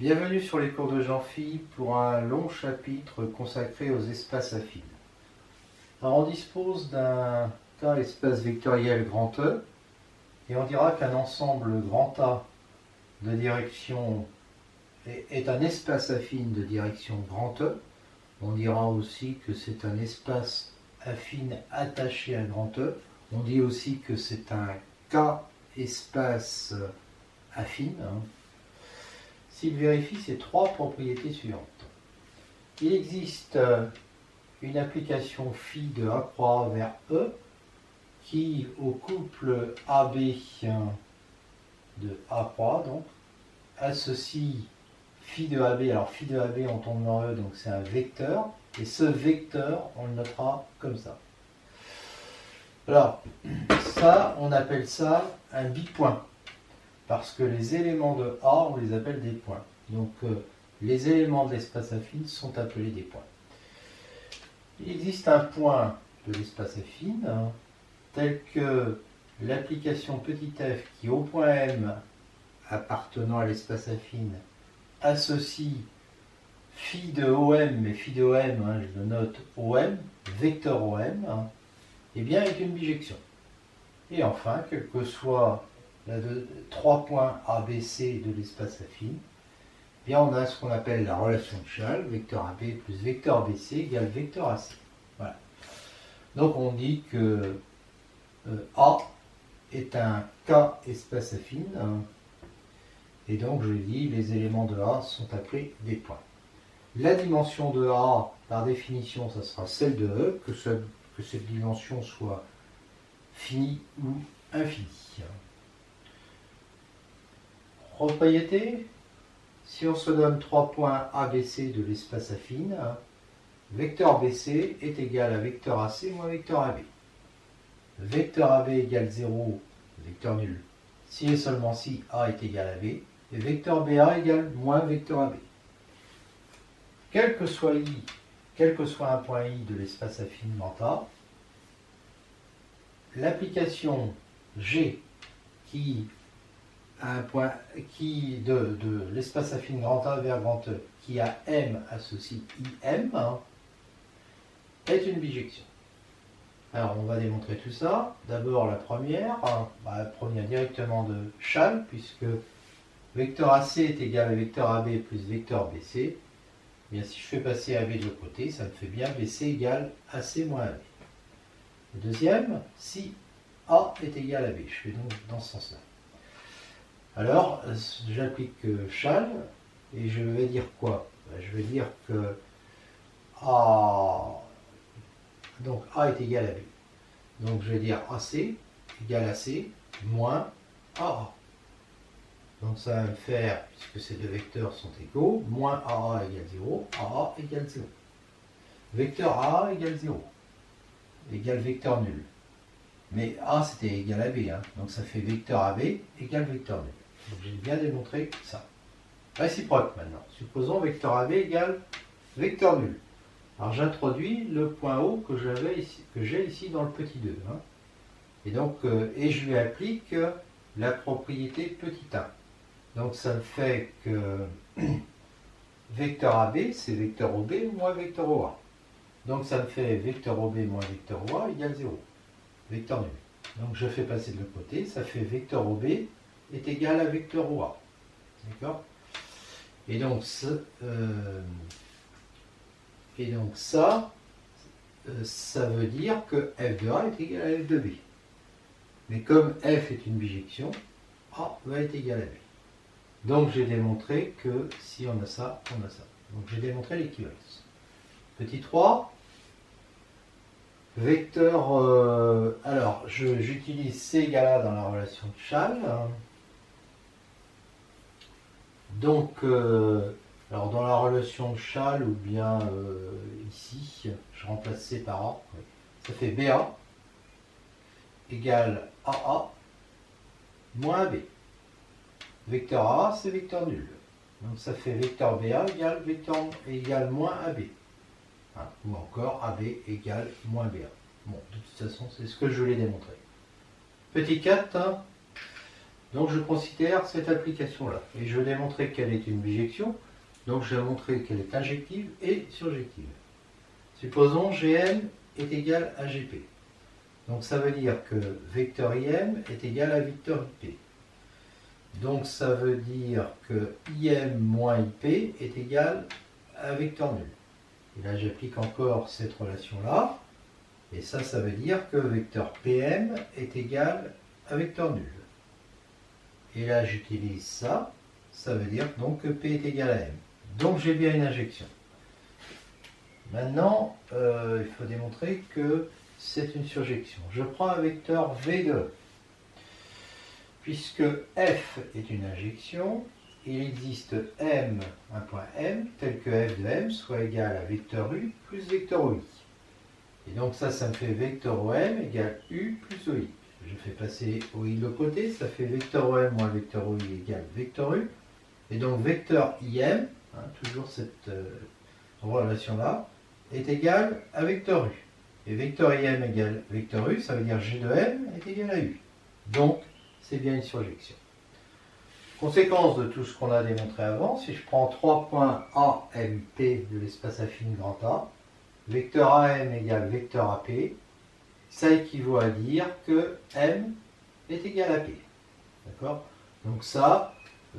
Bienvenue sur les cours de Jean-Phi pour un long chapitre consacré aux espaces affines. Alors on dispose d'un K-espace vectoriel grand E et on dira qu'un ensemble grand A de direction est un espace affine de direction grand E. On dira aussi que c'est un espace affine attaché à grand E. On dit aussi que c'est un K-espace affine. S'il vérifie ces trois propriétés suivantes. Il existe une application phi de A croix vers E qui, au couple AB de A croix, donc, associe phi de AB. Alors phi de AB, on tombe dans E, donc c'est un vecteur. Et ce vecteur, on le notera comme ça. Alors, ça, on appelle ça un bipoint. Parce que les éléments de A, on les appelle des points. Donc, les éléments de l'espace affine sont appelés des points. Il existe un point de l'espace affine, tel que l'application petit f qui, au point M appartenant à l'espace affine, associe phi de OM, mais phi de OM, je le note OM, vecteur OM, et bien est une bijection. Et enfin, quel que soit trois points ABC de l'espace affine, bien on a ce qu'on appelle la relation de Schall, vecteur AB plus vecteur BC égale vecteur AC. Voilà. Donc on dit que A est un K espace affine, et donc je dis les éléments de A sont appelés des points. La dimension de A, par définition, ça sera celle de E, que cette dimension soit finie ou infinie. Propriété, si on se donne 3 points ABC de l'espace affine, vecteur BC est égal à vecteur AC moins vecteur AB. Vecteur AB égale 0, vecteur nul, si et seulement si A est égal à B, et vecteur BA égale moins vecteur AB. Quel que soit un point I de l'espace affine grand A, l'application G qui un point de l'espace affine grand A vers grand E, qui a M associé IM, est une bijection. Alors on va démontrer tout ça. D'abord la première directement de Schall, puisque vecteur AC est égal à vecteur AB plus vecteur BC. Bien, si je fais passer AB de l'autre côté, ça me fait bien BC égale AC moins AB. Le deuxième, si A est égal à B. Je fais donc dans ce sens-là. Alors, j'applique Schall, et je vais dire quoi? Je vais dire que A est égal à B. Donc je vais dire AC égale AC moins AA. Donc ça va me faire, puisque ces deux vecteurs sont égaux, moins AA égale 0, AA égale 0. Vecteur AA égale 0, égale vecteur nul. Mais A c'était égal à B, donc ça fait vecteur AB égale vecteur nul. Donc j'ai bien démontré ça. Réciproque maintenant. Supposons vecteur AB égale vecteur nul. Alors j'introduis le point O que j'ai ici dans le petit 2. Et donc, et je lui applique la propriété petit a. Donc ça me fait que vecteur AB c'est vecteur OB moins vecteur OA. Donc ça me fait vecteur OB moins vecteur OA égale 0. Vecteur nul. Donc je fais passer de l'autre côté, ça fait vecteur OB est égal à vecteur OA. D'accord? Et donc ça veut dire que f de A est égal à f de B. Mais comme f est une bijection, A va être égal à B. Donc j'ai démontré que si on a ça, on a ça. Donc j'ai démontré l'équivalence. Petit 3. Vecteur, alors j'utilise C égale A dans la relation de Schall. Donc, alors dans la relation de Schall, ou bien ici, je remplace C par A, ça fait BA égale AA moins AB. Vecteur AA, c'est vecteur nul. Donc ça fait vecteur BA égale moins AB. Ou encore AB égale moins BA. Bon, de toute façon, c'est ce que je voulais démontrer. Petit 4, Donc je considère cette application-là. Et je vais démontrer qu'elle est une bijection. Donc je vais montrer qu'elle est injective et surjective. Supposons Gm est égal à Gp. Donc ça veut dire que vecteur Im est égal à vecteur Ip. Donc ça veut dire que Im moins Ip est égal à vecteur nul. Et là j'applique encore cette relation-là. Et ça veut dire que vecteur Pm est égal à vecteur nul. Et là j'utilise ça. Ça veut dire donc que P est égal à M. Donc j'ai bien une injection. Maintenant, il faut démontrer que c'est une surjection. Je prends un vecteur V de E. Puisque F est une injection, il existe M, un point M, tel que F de M soit égal à vecteur U plus vecteur OI. Et donc ça me fait vecteur OM égale U plus OI. Je fais passer OI de l'autre côté, ça fait vecteur OM moins vecteur OI égale vecteur U. Et donc vecteur IM, toujours cette relation-là, est égal à vecteur U. Et vecteur IM égale vecteur U, ça veut dire G de M est égal à U. Donc, c'est bien une surjection. Conséquence de tout ce qu'on a démontré avant, si je prends 3 points AMP de l'espace affine grand A, vecteur AM égale vecteur AP, ça équivaut à dire que M est égal à P. D'accord? Donc ça,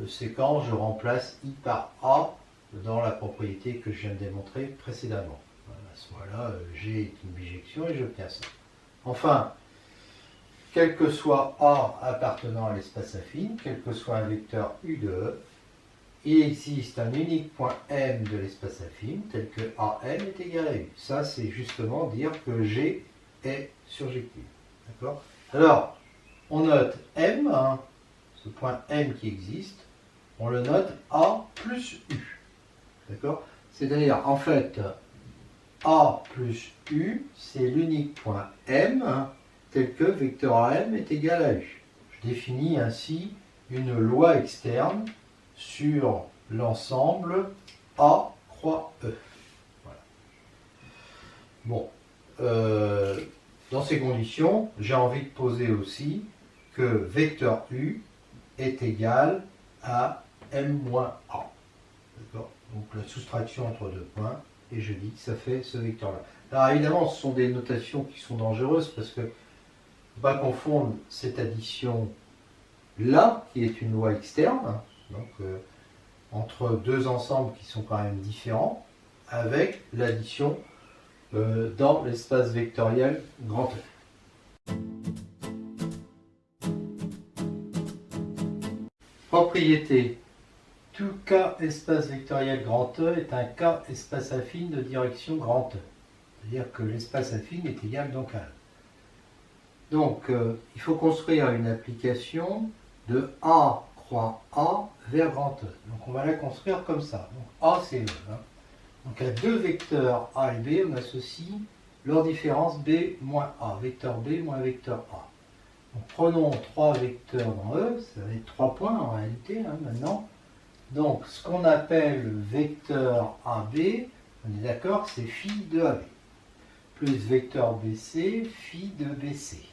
c'est quand je remplace I par A dans la propriété que je viens de démontrer précédemment. À ce moment-là, G est une bijection et j'obtiens ça. Enfin, quel que soit A appartenant à l'espace affine, quel que soit un vecteur U de E, il existe un unique point M de l'espace affine, tel que AM est égal à U. Ça, c'est justement dire que G est surjective. D'accord? Alors, on note M, ce point M qui existe, on le note A plus U. D'accord? C'est-à-dire, en fait, A plus U, c'est l'unique point M, tel que vecteur AM est égal à U. Je définis ainsi une loi externe sur l'ensemble A croix E. Voilà. Bon, dans ces conditions, j'ai envie de poser aussi que vecteur U est égal à M moins A. D'accord? Donc la soustraction entre deux points, et je dis que ça fait ce vecteur-là. Alors évidemment, ce sont des notations qui sont dangereuses parce que ne pas confondre cette addition-là, qui est une loi externe, donc entre deux ensembles qui sont quand même différents, avec l'addition dans l'espace vectoriel grand E. Propriété. Tout K espace vectoriel grand E est un K espace affine de direction grand E. C'est-à-dire que l'espace affine est égal donc à E. Donc, il faut construire une application de A croix A vers grand E. Donc, on va la construire comme ça. Donc, A, c'est E. Donc, à deux vecteurs A et B, on associe leur différence B moins A. Vecteur B moins vecteur A. Donc, prenons trois vecteurs dans E. Ça va être 3 points en réalité, maintenant. Donc, ce qu'on appelle vecteur AB, on est d'accord, c'est phi de AB. Plus vecteur BC, phi de BC.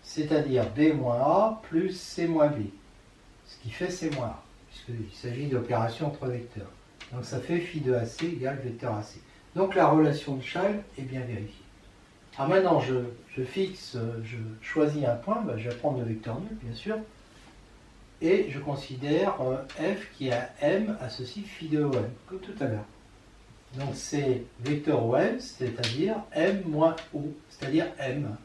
C'est-à-dire B moins A plus C moins B. Ce qui fait C moins A, puisqu'il s'agit d'opérations entre vecteurs. Donc ça fait phi de AC égale vecteur AC. Donc la relation de Schall est bien vérifiée. Alors maintenant, je fixe, je choisis un point, je vais prendre le vecteur nul, bien sûr, et je considère F qui a M associe phi de OM, comme tout à l'heure. Donc c'est vecteur OM, c'est-à-dire M moins O, c'est-à-dire M.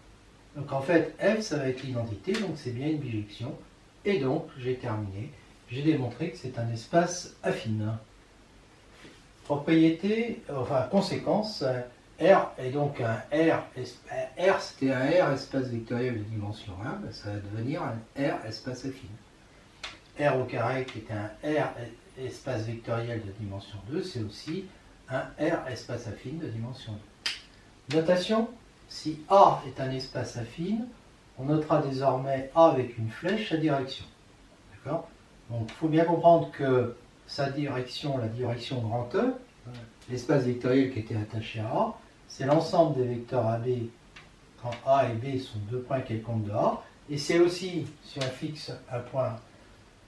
Donc en fait, F, ça va être l'identité, donc c'est bien une bijection. Et donc, j'ai terminé. J'ai démontré que c'est un espace affine. Propriété, enfin conséquence, R est donc un R, R c'était un R espace vectoriel de dimension 1, ça va devenir un R espace affine. R au carré qui est un R espace vectoriel de dimension 2, c'est aussi un R espace affine de dimension 2. Notation, si A est un espace affine, on notera désormais A avec une flèche à direction. D'accord? Donc il faut bien comprendre que sa direction, la direction grand E, l'espace vectoriel qui était attaché à A, c'est l'ensemble des vecteurs AB quand A et B sont deux points quelconques de A, Et c'est aussi, si on fixe un point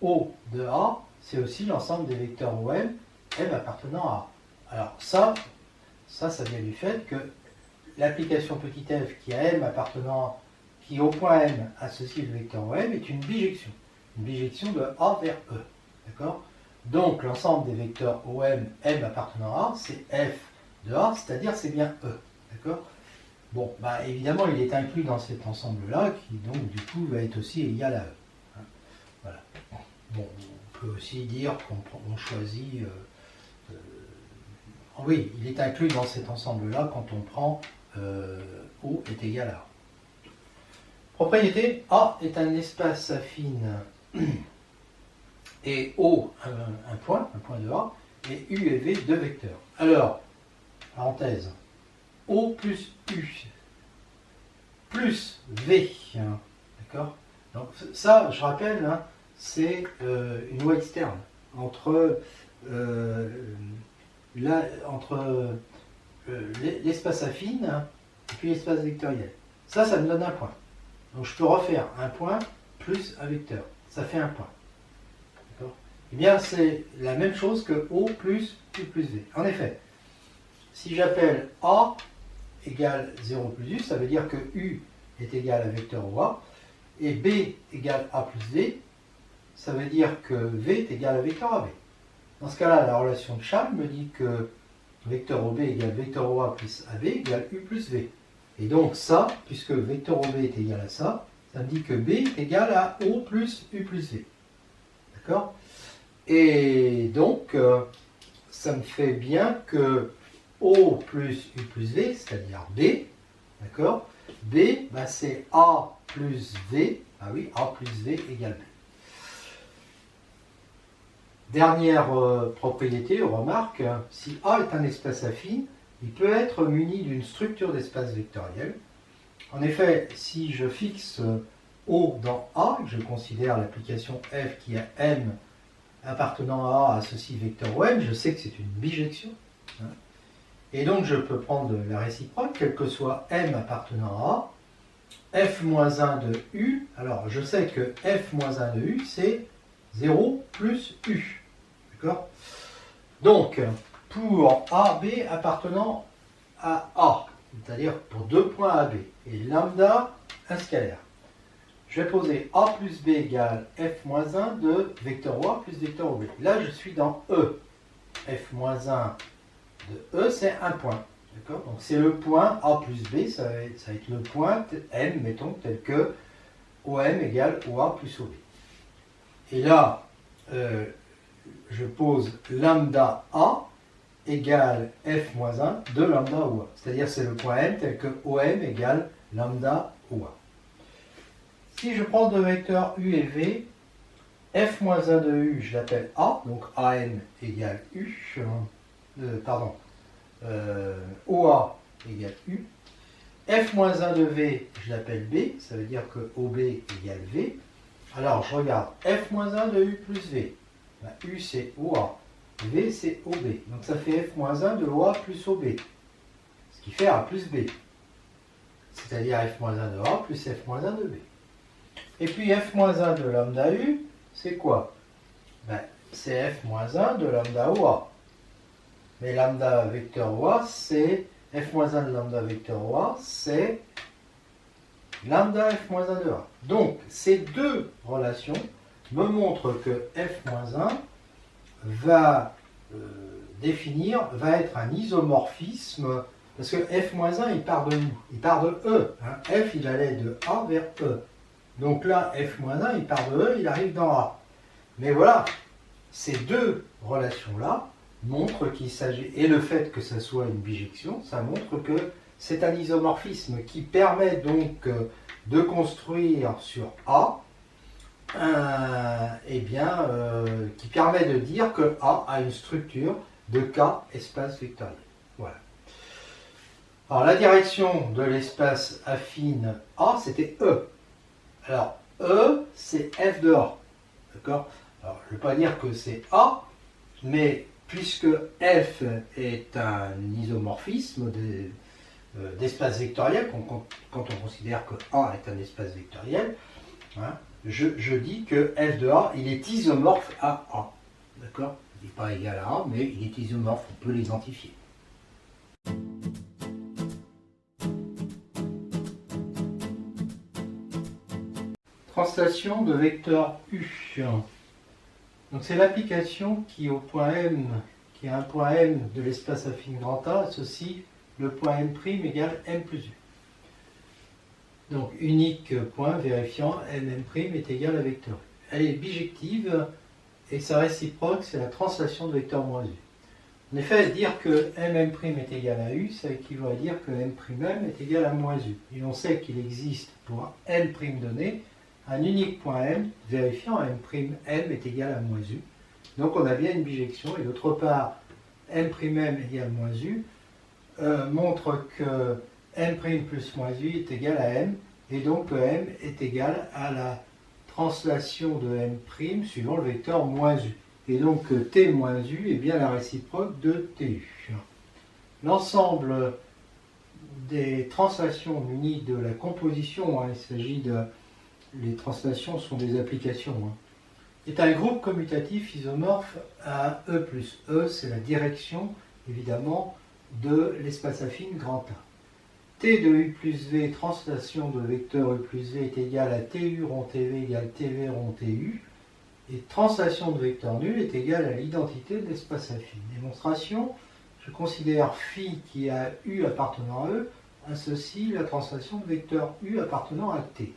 O de A, c'est aussi l'ensemble des vecteurs OM, M appartenant à A. Alors ça vient du fait que l'application petit f qui a M appartenant, qui au point M associe le vecteur OM est une bijection de A vers E. D'accord? Donc l'ensemble des vecteurs OM, M appartenant à A, c'est F de A, c'est-à-dire c'est bien E. D'accord? Bon, bah évidemment il est inclus dans cet ensemble-là, qui donc du coup va être aussi égal à E. Hein, voilà. Bon, on peut aussi dire qu'on choisit... oui, il est inclus dans cet ensemble-là quand on prend O est égal à A. Propriété, A est un espace affine et O un point de A, et U et V deux vecteurs. Alors, parenthèse, O plus U plus V, hein, d'accord? Donc ça, je rappelle, hein, c'est une loi externe entre l'espace affine et puis l'espace vectoriel. Ça me donne un point. Donc je peux refaire un point plus un vecteur. Ça fait un point. D'accord? Eh bien, c'est la même chose que O plus U plus V. En effet, si j'appelle A égale 0 plus U, ça veut dire que U est égal à vecteur OA, et B égale A plus V, ça veut dire que V est égal à vecteur AB. Dans ce cas-là, la relation de Cham me dit que vecteur OB égale vecteur OA plus AB égale U plus V. Et donc ça, puisque vecteur OB est égal à ça, ça me dit que B est égal à O plus U plus V. D'accord? Et donc, ça me fait bien que O plus U plus V, c'est-à-dire B, d'accord? B, bah, c'est A plus V. Ah oui, A plus V égale B. Dernière propriété, remarque, si A est un espace affine, il peut être muni d'une structure d'espace vectoriel. En effet, si je fixe O dans A, que je considère l'application F qui a M appartenant à A associe vecteur OM, je sais que c'est une bijection. Hein, et donc je peux prendre la réciproque, quel que soit M appartenant à A, F-1 de U. Alors je sais que F-1 de U, c'est 0 plus U. D'accord? Donc, pour AB appartenant à A, c'est-à-dire pour deux points AB, et lambda, un scalaire, je vais poser A plus B égale F-1 de vecteur OA plus vecteur OB. Là, je suis dans E. F-1 de E, c'est un point. D'accord? Donc, c'est le point A plus B, ça va être le point M, mettons, tel que OM égale OA plus OB. Et là, je pose lambda A égale F-1 de lambda OA. C'est-à-dire c'est le point M tel que OM égale lambda OA. Si je prends deux vecteurs U et V, F-1 de U, je l'appelle A, donc AM égale U, OA égale U. F-1 de V, je l'appelle B, ça veut dire que OB égale V. Alors je regarde F-1 de U plus V. Ben, U c'est OA, V c'est OB. Donc ça fait F-1 de OA plus OB. Ce qui fait A plus B. C'est-à-dire F-1 de A plus F-1 de B. Et puis F-1 de lambda U, c'est quoi? Ben, c'est F-1 de lambda OA. Mais lambda vecteur OA, c'est F-1 de lambda vecteur OA, c'est lambda F-1 de A. Donc ces deux relations me montrent que F-1 va être un isomorphisme, parce que F-1 il part de où? Il part de E. Hein. F il allait de A vers E. Donc là, F-1 il part de E, il arrive dans A. Mais voilà, ces deux relations-là montrent qu'il s'agit, et le fait que ça soit une bijection, ça montre que c'est un isomorphisme qui permet donc de construire sur A, qui permet de dire que A a une structure de K espace vectoriel. Voilà. Alors la direction de l'espace affine A, c'était E. Alors E, c'est F de A. D'accord? Alors je ne vais pas dire que c'est A, mais puisque F est un isomorphisme d'espace vectoriel, quand on considère que A est un espace vectoriel, hein, je dis que f de A, il est isomorphe à A. D'accord? Il n'est pas égal à A, mais il est isomorphe, on peut l'identifier. Translation de vecteur U. Donc c'est l'application qui au point M, qui a un point M de l'espace affine grand A, associe le point M' égale M plus U. Donc unique point vérifiant MM' est égal à vecteur U. Elle est bijective et sa réciproque c'est la translation de vecteur moins U. En effet, dire que MM' est égal à U, ça équivaut à dire que M' est égal à moins U. Et on sait qu'il existe pour M' donné un unique point M vérifiant M' est égal à moins U. Donc on a bien une bijection. Et d'autre part, M' égale moins U montre que M' plus moins U est égal à M. Et donc M est égal à la translation de M' suivant le vecteur moins U. Et donc T moins U est bien la réciproque de TU. L'ensemble des translations munies de la composition, il s'agit de... Les translations sont des applications, est un groupe commutatif isomorphe à E plus E, c'est la direction, évidemment, de l'espace affine grand A. T de U plus V, translation de vecteur U plus V est égal à TU rond TV égale TV rond TU. Et translation de vecteur nul est égale à l'identité de l'espace affine. Démonstration, je considère phi qui a U appartenant à E, associe la translation de vecteur U appartenant à T.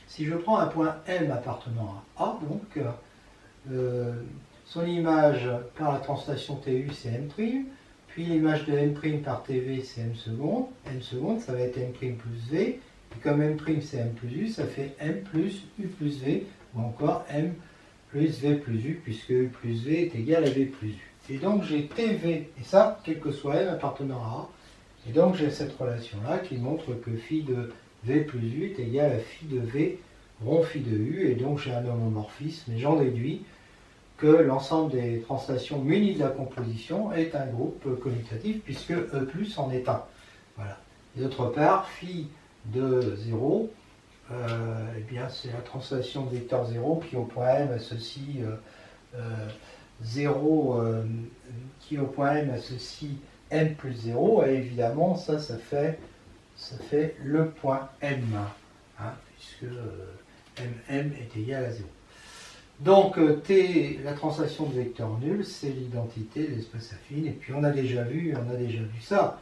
Si je prends un point M appartenant à A, donc son image par la translation TU c'est M', puis l'image de M' par TV c'est M seconde. M seconde ça va être M' plus V, et comme M' c'est M plus U, ça fait M plus U plus V, ou encore M plus V plus U, puisque U plus V est égal à V plus U. Et donc j'ai TV, et ça, quel que soit M appartenant à A, et donc j'ai cette relation-là qui montre que phi de V plus U est égal à phi de V rond phi de U, et donc j'ai un homomorphisme, et j'en déduis que l'ensemble des translations munies de la composition est un groupe commutatif, puisque E plus en est un. Voilà. Et d'autre part, phi de 0, eh bien c'est la translation de vecteur 0 qui au point M associe 0, qui au point M associe M plus 0, et évidemment ça fait le point M, hein, puisque MM est égal à 0. Donc T, la translation de vecteur nul, c'est l'identité de l'espace affine, et puis on a déjà vu ça,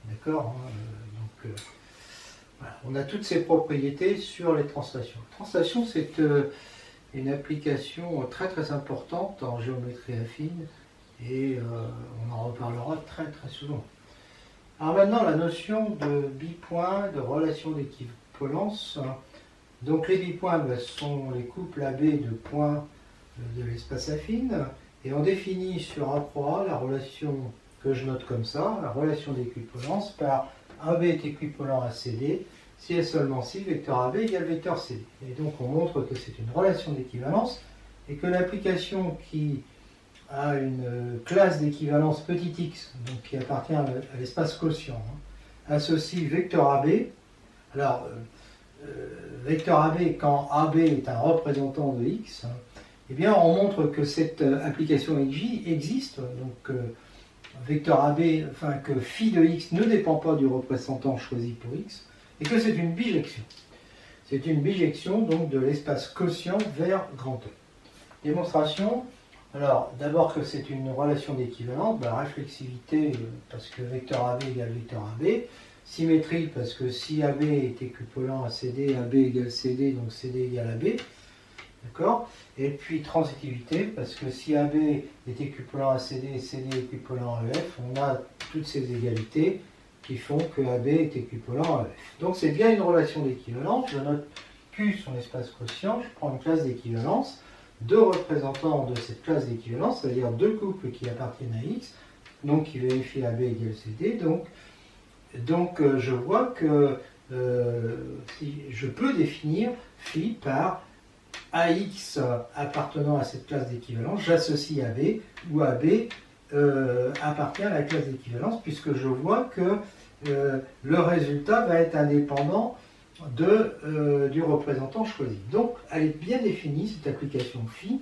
d'accord, hein, donc voilà, on a toutes ces propriétés sur les translations. La translation, c'est une application très très importante en géométrie affine, et on en reparlera très très souvent. Alors maintenant, la notion de bipoint, de relation d'équivalence. Donc les bipoints sont les couples AB de points de l'espace affine, et on définit sur A pro A la relation que je note comme ça, la relation d'équivalence par AB est équivalent à CD, si et seulement si vecteur AB égale vecteur CD. Et donc on montre que c'est une relation d'équivalence, et que l'application qui a une classe d'équivalence petit x, donc qui appartient à l'espace quotient, associe vecteur AB. Alors, vecteur AB, quand AB est un représentant de x, eh bien on montre que cette application existe, donc vecteur AB, enfin que phi de x ne dépend pas du représentant choisi pour x, et que c'est une bijection. C'est une bijection donc de l'espace quotient vers grand E. Démonstration. Alors, d'abord que c'est une relation d'équivalence, réflexivité, parce que vecteur AB égale vecteur AB, symétrie, parce que si AB est équivalent à CD, AB égale CD, donc CD égale AB, d'accord? Et puis transitivité, parce que si AB est équivalent à CD et CD est équivalent à EF, on a toutes ces égalités qui font que AB est équivalent à EF. Donc c'est bien une relation d'équivalence, je note Q son espace quotient, je prends une classe d'équivalence, deux représentants de cette classe d'équivalence, c'est-à-dire deux couples qui appartiennent à X, donc qui vérifient AB égale CD, donc je vois que si je peux définir phi par AX appartenant à cette classe d'équivalence, j'associe AB, où AB appartient à la classe d'équivalence, puisque je vois que le résultat va être indépendant du représentant choisi. Donc, elle est bien définie, cette application phi.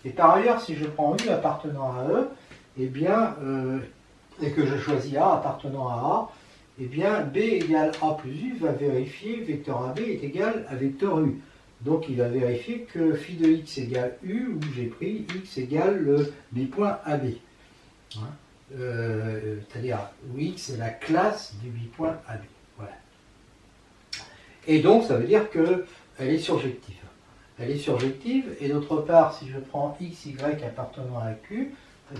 Et par ailleurs, si je prends U appartenant à E, eh bien, et que je choisis A appartenant à A, eh bien, B égale A plus U va vérifier vecteur AB est égal à vecteur U. Donc, il va vérifier que phi de x égale U, où j'ai pris x égale le bipoint AB. Hein, c'est-à-dire où x est la classe du bipoint AB. Voilà. Et donc, ça veut dire qu'elle est surjective. Elle est surjective, et d'autre part, si je prends x, y appartenant à Q,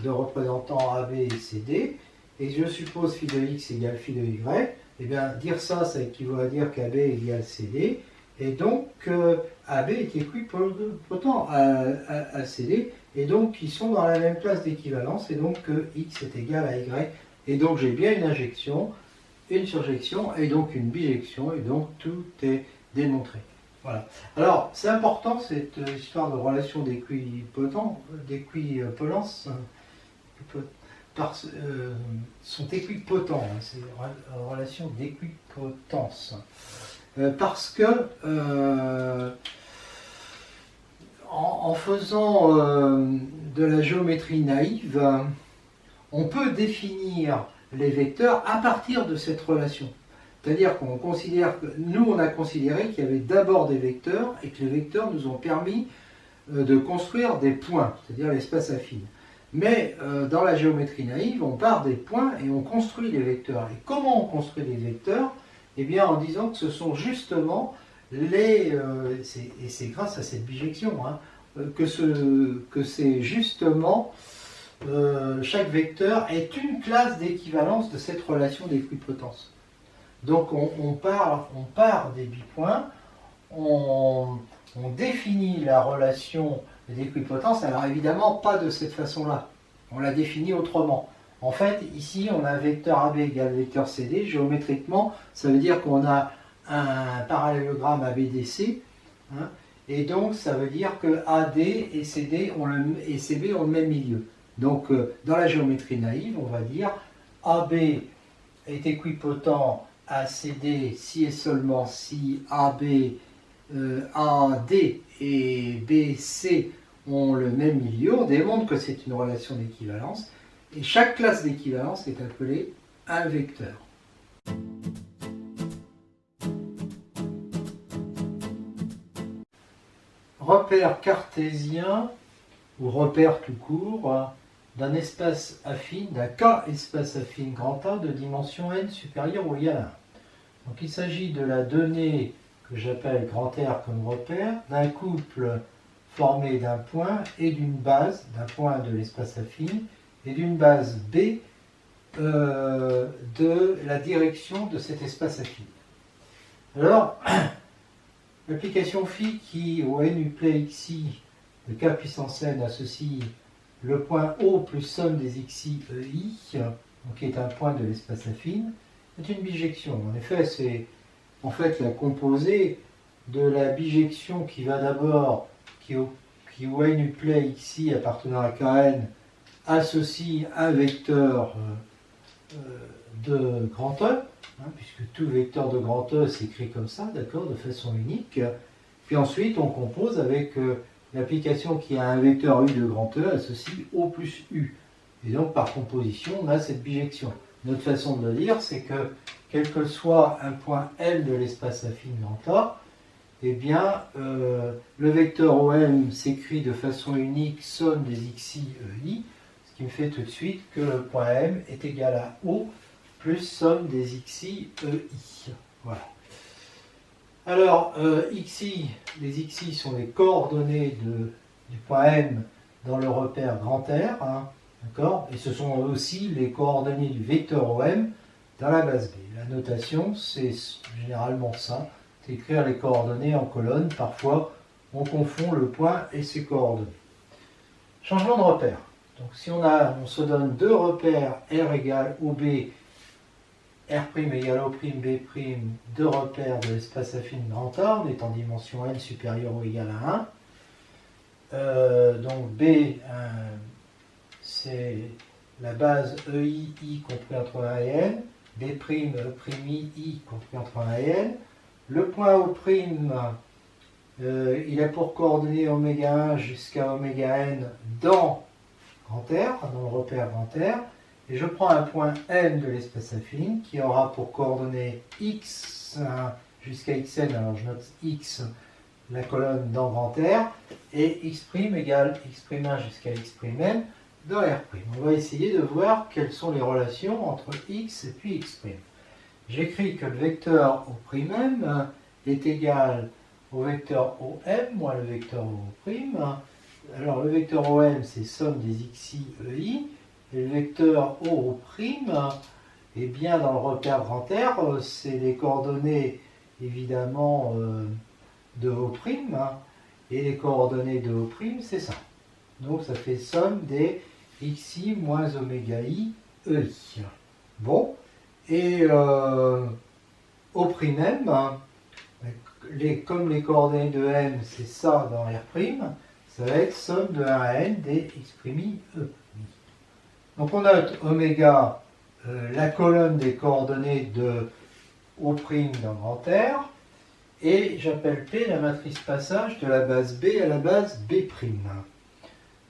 de représentants AB et CD, et que je suppose phi de x égale phi de y, eh bien, dire ça, ça équivaut à dire qu'AB égale CD, et donc AB est équipotent à CD, et donc ils sont dans la même classe d'équivalence, et donc x est égal à y, et donc j'ai bien une injection, une surjection, et donc une bijection, et donc tout est démontré. Voilà. Alors, c'est important cette histoire de relation d'équipotence, sont équipotents, hein, c'est une relation d'équipotence. Parce que en faisant de la géométrie naïve, on peut définir les vecteurs à partir de cette relation. C'est-à-dire qu'on considère que nous, on a considéré qu'il y avait d'abord des vecteurs et que les vecteurs nous ont permis de construire des points, c'est-à-dire l'espace affine. Mais dans la géométrie naïve, on part des points et on construit les vecteurs. Et comment on construit les vecteurs? Eh bien, en disant que ce sont justement et c'est grâce à cette bijection, hein, que c'est justement chaque vecteur est une classe d'équivalence de cette relation d'équipotence. Donc on part des bipoints, on définit la relation d'équipotence, alors évidemment pas de cette façon-là, on la définit autrement. En fait, ici on a un vecteur AB égale vecteur CD, géométriquement, ça veut dire qu'on a un parallélogramme ABDC, hein, et donc ça veut dire que AD et CB ont le même milieu. Donc dans la géométrie naïve, on va dire AB est équipotent à CD si et seulement si AD et BC ont le même milieu. On démontre que c'est une relation d'équivalence. Et chaque classe d'équivalence est appelée un vecteur. Repère cartésien, ou repère tout court, d'un espace affine, d'un K espace affine grand A de dimension n supérieure ou égale à 1. Donc il s'agit de la donnée que j'appelle grand R comme repère, d'un couple formé d'un point et d'une base, d'un point de l'espace affine, et d'une base B de la direction de cet espace affine. Alors, l'application phi qui, au n uplet xi de k puissance n, associe le point O plus somme des xi ei, qui est un point de l'espace affine, est une bijection. En effet, c'est en fait la composée de la bijection qui va d'abord, qui au n uplet xi appartenant à kn, associe un vecteur de grand E, hein, puisque tout vecteur de grand E s'écrit comme ça, d'accord, de façon unique. Puis ensuite, on compose avec l'application qui a un vecteur U de grand E associe O plus U. Et donc, par composition, on a cette bijection. Notre façon de le dire, c'est que, quel que soit un point L de l'espace affine grand A, eh bien, le vecteur OM s'écrit de façon unique somme des xi ei, ce qui me fait tout de suite que le point M est égal à O plus somme des xi ei. Voilà. Alors, xi, les xi sont les coordonnées du point M dans le repère grand R, hein, d'accord, et ce sont aussi les coordonnées du vecteur OM dans la base B. La notation, c'est généralement ça, c'est écrire les coordonnées en colonne. Parfois, on confond le point et ses coordonnées. Changement de repère. Donc, si on se donne deux repères R égale OB, R' égale O', B', deux repères de l'espace affine grand A, on est en dimension n supérieure ou égale à 1. Donc B, c'est la base EI, I compris entre 1 et N, B', E', I compris entre 1 et N. Le point O', il a pour coordonnées oméga 1 jusqu'à oméga n dans grand R, dans le repère grand R. Et je prends un point M de l'espace affine qui aura pour coordonnées x jusqu'à xn, alors je note x, la colonne dans grand R, et x' égale x'1 jusqu'à x'm dans R'. On va essayer de voir quelles sont les relations entre x et puis x'. J'écris que le vecteur O'M est égal au vecteur OM moins le vecteur O'. Alors le vecteur OM c'est somme des xi, ei, et le vecteur O', est bien dans le repère grand R, c'est les coordonnées évidemment de O', et les coordonnées de O', c'est ça. Donc ça fait somme des xi moins oméga i, ei. Bon, et O'M, comme les coordonnées de M, c'est ça dans R', ça va être somme de 1 à n des x'i, e. Donc on note oméga, la colonne des coordonnées de O' dans grand R, et j'appelle P la matrice passage de la base B à la base B'.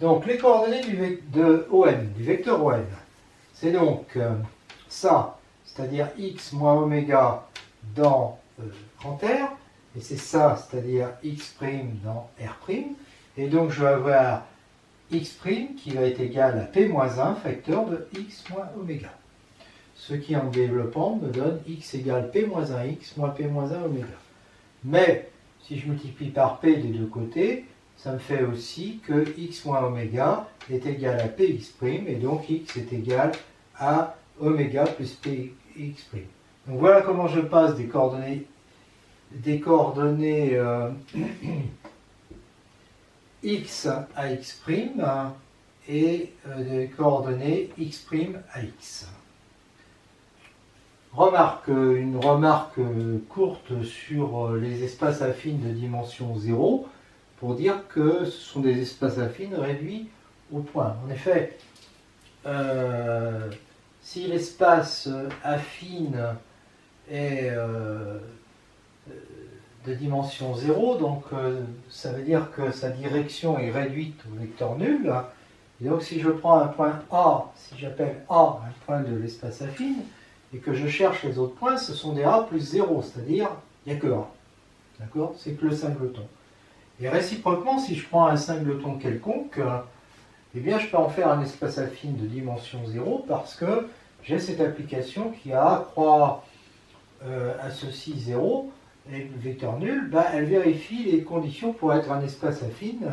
Donc les coordonnées de OM, du vecteur OM, c'est donc ça, c'est-à-dire x moins oméga dans grand R, et c'est ça, c'est-à-dire x' dans R', et donc je vais avoir x' qui va être égal à P-1 facteur de x moins oméga. Ce qui en développant me donne x égale P-1x moins P-1 oméga. Mais si je multiplie par P des deux côtés, ça me fait aussi que x moins oméga est égal à Px', et donc x est égal à oméga plus Px'. Donc voilà comment je passe des coordonnées x à x' et des coordonnées x' à x. Une remarque courte sur les espaces affines de dimension 0 pour dire que ce sont des espaces affines réduits au point. En effet, si l'espace affine est de dimension 0, donc ça veut dire que sa direction est réduite au vecteur nul. Et donc si je prends un point A, si j'appelle A un point de l'espace affine, et que je cherche les autres points, ce sont des A plus 0, c'est-à-dire il n'y a que A. D'accord? C'est que le singleton. Et réciproquement, si je prends un singleton quelconque, eh bien je peux en faire un espace affine de dimension 0 parce que j'ai cette application qui a A croix à ceci 0, et le vecteur nul, elle vérifie les conditions pour être un espace affine.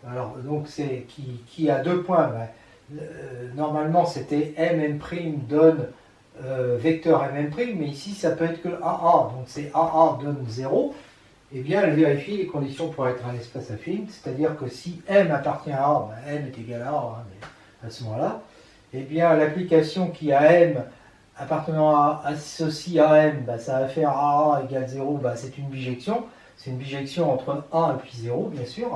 Alors, donc, c'est qui a deux points. Normalement, c'était mm' donne vecteur mm', mais ici, ça peut être que AA. Donc, c'est AA donne 0. Eh bien, elle vérifie les conditions pour être un espace affine. C'est-à-dire que si M appartient à A, M est égal à A, mais à ce moment-là, eh bien, l'application qui a M appartenant à ceci à M, ça va faire AA égale 0, c'est une bijection. C'est une bijection entre A et puis 0, bien sûr.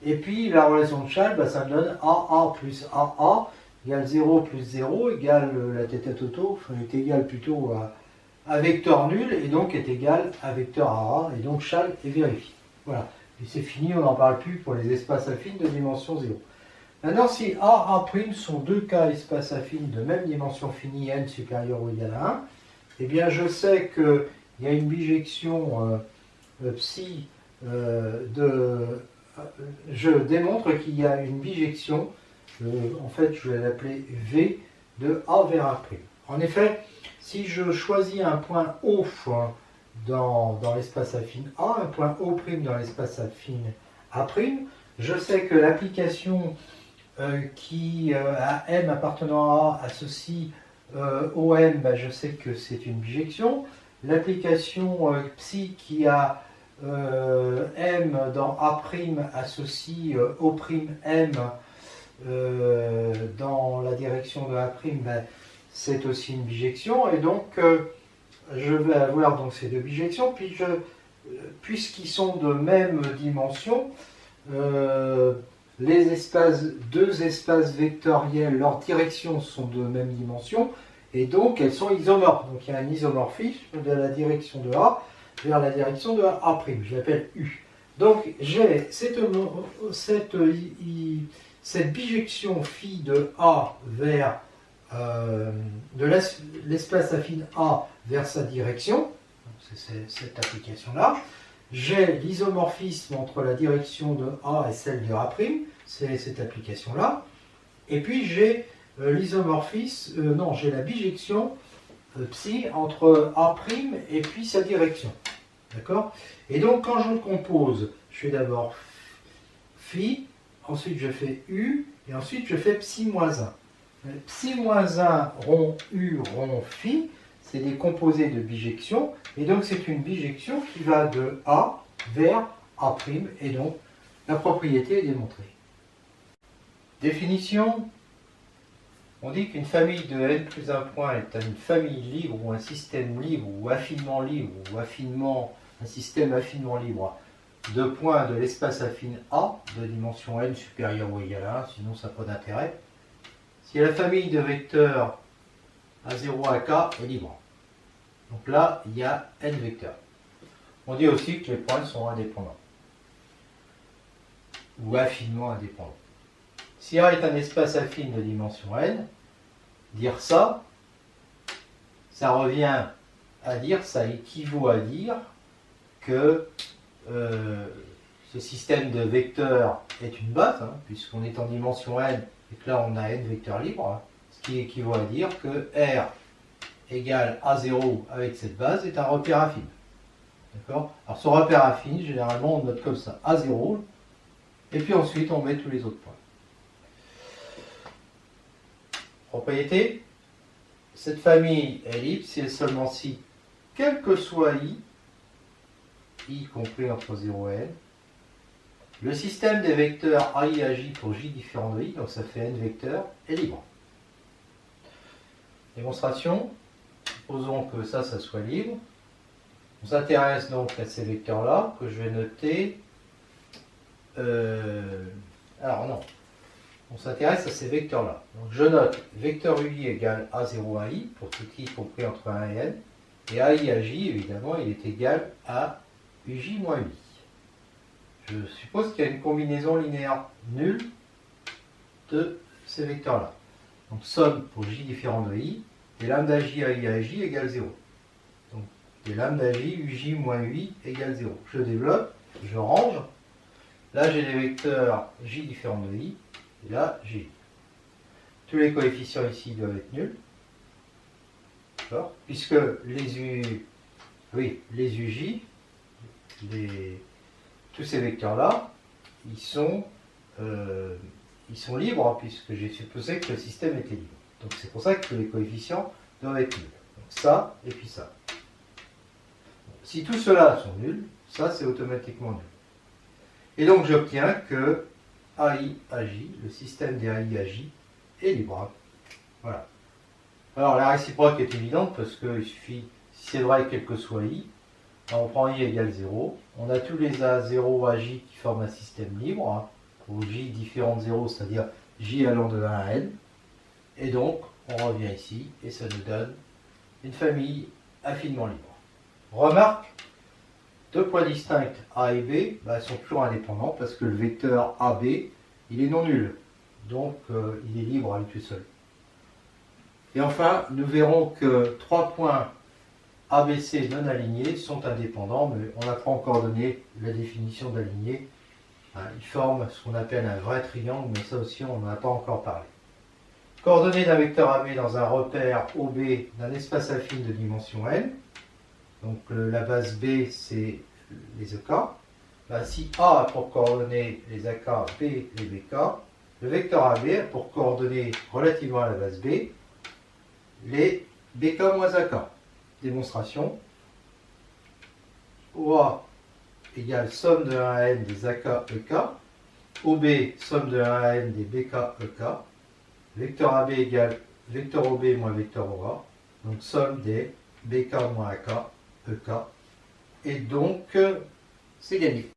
Et puis la relation de Schall, ça me donne AA plus AA égale 0 plus 0 égale la θ toto, est égal plutôt à vecteur nul, et donc est égal à vecteur AA, et donc Schall est vérifié. Voilà. Et c'est fini, on n'en parle plus pour les espaces affines de dimension 0. Maintenant, si A, A' sont deux cas espaces affines de même dimension finie, n supérieur ou égal à 1, eh bien je sais qu'il y a une bijection psi je démontre qu'il y a une bijection, en fait je vais l'appeler V, de A vers A'. En effet, si je choisis un point O dans l'espace affine A, un point O' dans l'espace affine A', je sais que l'application qui a M appartenant à A associe OM, je sais que c'est une bijection. L'application psi qui a M dans A' associe O'M dans la direction de A', c'est aussi une bijection. Et donc, je vais avoir donc ces deux bijections. Puis puisqu'ils sont de même dimension, deux espaces vectoriels, leurs directions sont de même dimension, Et donc elles sont isomorphes. Donc il y a un isomorphisme de la direction de A vers la direction de A'. Je l'appelle U. Donc j'ai cette bijection phi de A vers de l'espace affine A vers sa direction. C'est cette application-là. J'ai l'isomorphisme entre la direction de A et celle de A', c'est cette application-là. Et puis j'ai l'isomorphisme, non, j'ai la bijection psi entre A' et puis sa direction. D'accord? Et donc quand je le compose, je fais d'abord phi, ensuite je fais U, et ensuite je fais psi moins 1. Psi moins 1 rond U rond phi, c'est des composés de bijection, et donc c'est une bijection qui va de A vers A', et donc la propriété est démontrée. Définition, on dit qu'une famille de n plus 1 point est une famille libre ou un système libre ou affinement un système affinement libre de points de l'espace affine A de dimension n supérieure ou égale à 1, sinon ça n'a pas d'intérêt. Si la famille de vecteurs A0 à K est libre. Donc là, il y a n vecteurs. On dit aussi que les points sont indépendants. Ou affinement indépendants. Si A est un espace affine de dimension n, dire ça, ça revient à dire, ça équivaut à dire que ce système de vecteurs est une base, puisqu'on est en dimension n et que là on a n vecteurs libres, ce qui équivaut à dire que R égale A0 avec cette base est un repère affine. D'accord? Alors ce repère affine, généralement on note comme ça, A0, et puis ensuite on met tous les autres points. Propriété, cette famille est libre si et seulement si, quel que soit I compris entre 0 et n, le système des vecteurs AI à J pour J différent de I, donc ça fait n vecteurs, est libre. Démonstration, supposons que ça soit libre. On s'intéresse donc à ces vecteurs-là, que je vais noter. Alors non, on s'intéresse à ces vecteurs-là. Donc je note vecteur UI égale A0 à I, pour tout I compris entre 1 et n, et AI à J, évidemment, il est égal à UJ moins UI. Je suppose qu'il y a une combinaison linéaire nulle de ces vecteurs-là. Donc somme pour J différent de I, et lambda J AI à J égale 0. Donc et lambda J UJ moins UI égale 0. Je développe, je range. Là j'ai les vecteurs J différents de I, et là J. Tous les coefficients ici doivent être nuls. D'accord? Puisque les UJ, tous ces vecteurs-là, ils sont libres, puisque j'ai supposé que le système était libre. Donc c'est pour ça que les coefficients doivent être nuls. Donc ça, et puis ça. Si tous ceux-là sont nuls, ça c'est automatiquement nul. Et donc j'obtiens que AI AJ, le système des AI AJ, est libre. Voilà. Alors la réciproque est évidente parce qu'il suffit, si c'est vrai quel que soit I, on prend I égale 0, on a tous les A0 à J qui forment un système libre, pour J différent de 0, c'est-à-dire J allant de 1 à N, et donc on revient ici, et ça nous donne une famille affinement libre. Remarque, deux points distincts A et B sont toujours indépendants parce que le vecteur AB, il est non nul, donc il est libre à lui tout seul. Et enfin, nous verrons que trois points ABC non alignés sont indépendants, mais on n'a pas encore donné la définition d'aligné. Ils forment ce qu'on appelle un vrai triangle, mais ça aussi on n'en a pas encore parlé. Coordonnées d'un vecteur AB dans un repère OB d'un espace affine de dimension n. Donc la base B, c'est les EK. Si A a pour coordonnées les AK, B les BK, le vecteur AB a pour coordonnées relativement à la base B les BK moins AK. Démonstration. OA égale somme de 1 à n des AK EK. OB somme de 1 à n des BK EK. Vecteur AB égale vecteur OB moins vecteur OA. Donc somme des BK moins AK EK. Et donc c'est gagné.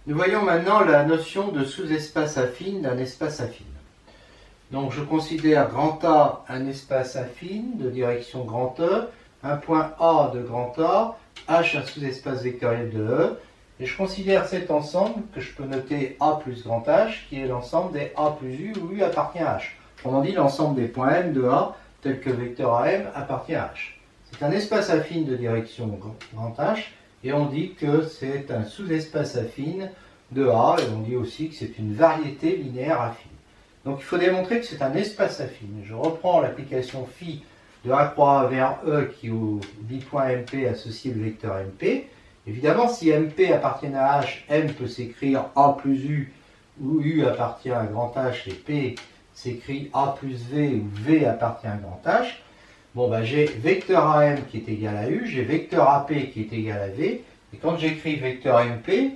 Nous voyons maintenant la notion de sous-espace affine d'un espace affine. Donc je considère grand A un espace affine de direction grand E, un point A de grand A, H un sous-espace vectoriel de E, et je considère cet ensemble que je peux noter A plus grand H, qui est l'ensemble des A plus U où U appartient à H. Autrement dit, l'ensemble des points M de A, tel que vecteur AM, appartient à H. C'est un espace affine de direction grand H, et on dit que c'est un sous-espace affine de A, et on dit aussi que c'est une variété linéaire affine. Donc il faut démontrer que c'est un espace affine. Je reprends l'application phi de A croix vers E qui dit point MP associé le vecteur MP. Évidemment, si MP appartient à H, M peut s'écrire A plus U, où U appartient à grand H, et P s'écrit A plus V, où V appartient à grand H. Bon, ben, j'ai vecteur AM qui est égal à U, j'ai vecteur AP qui est égal à V, et quand j'écris vecteur MP,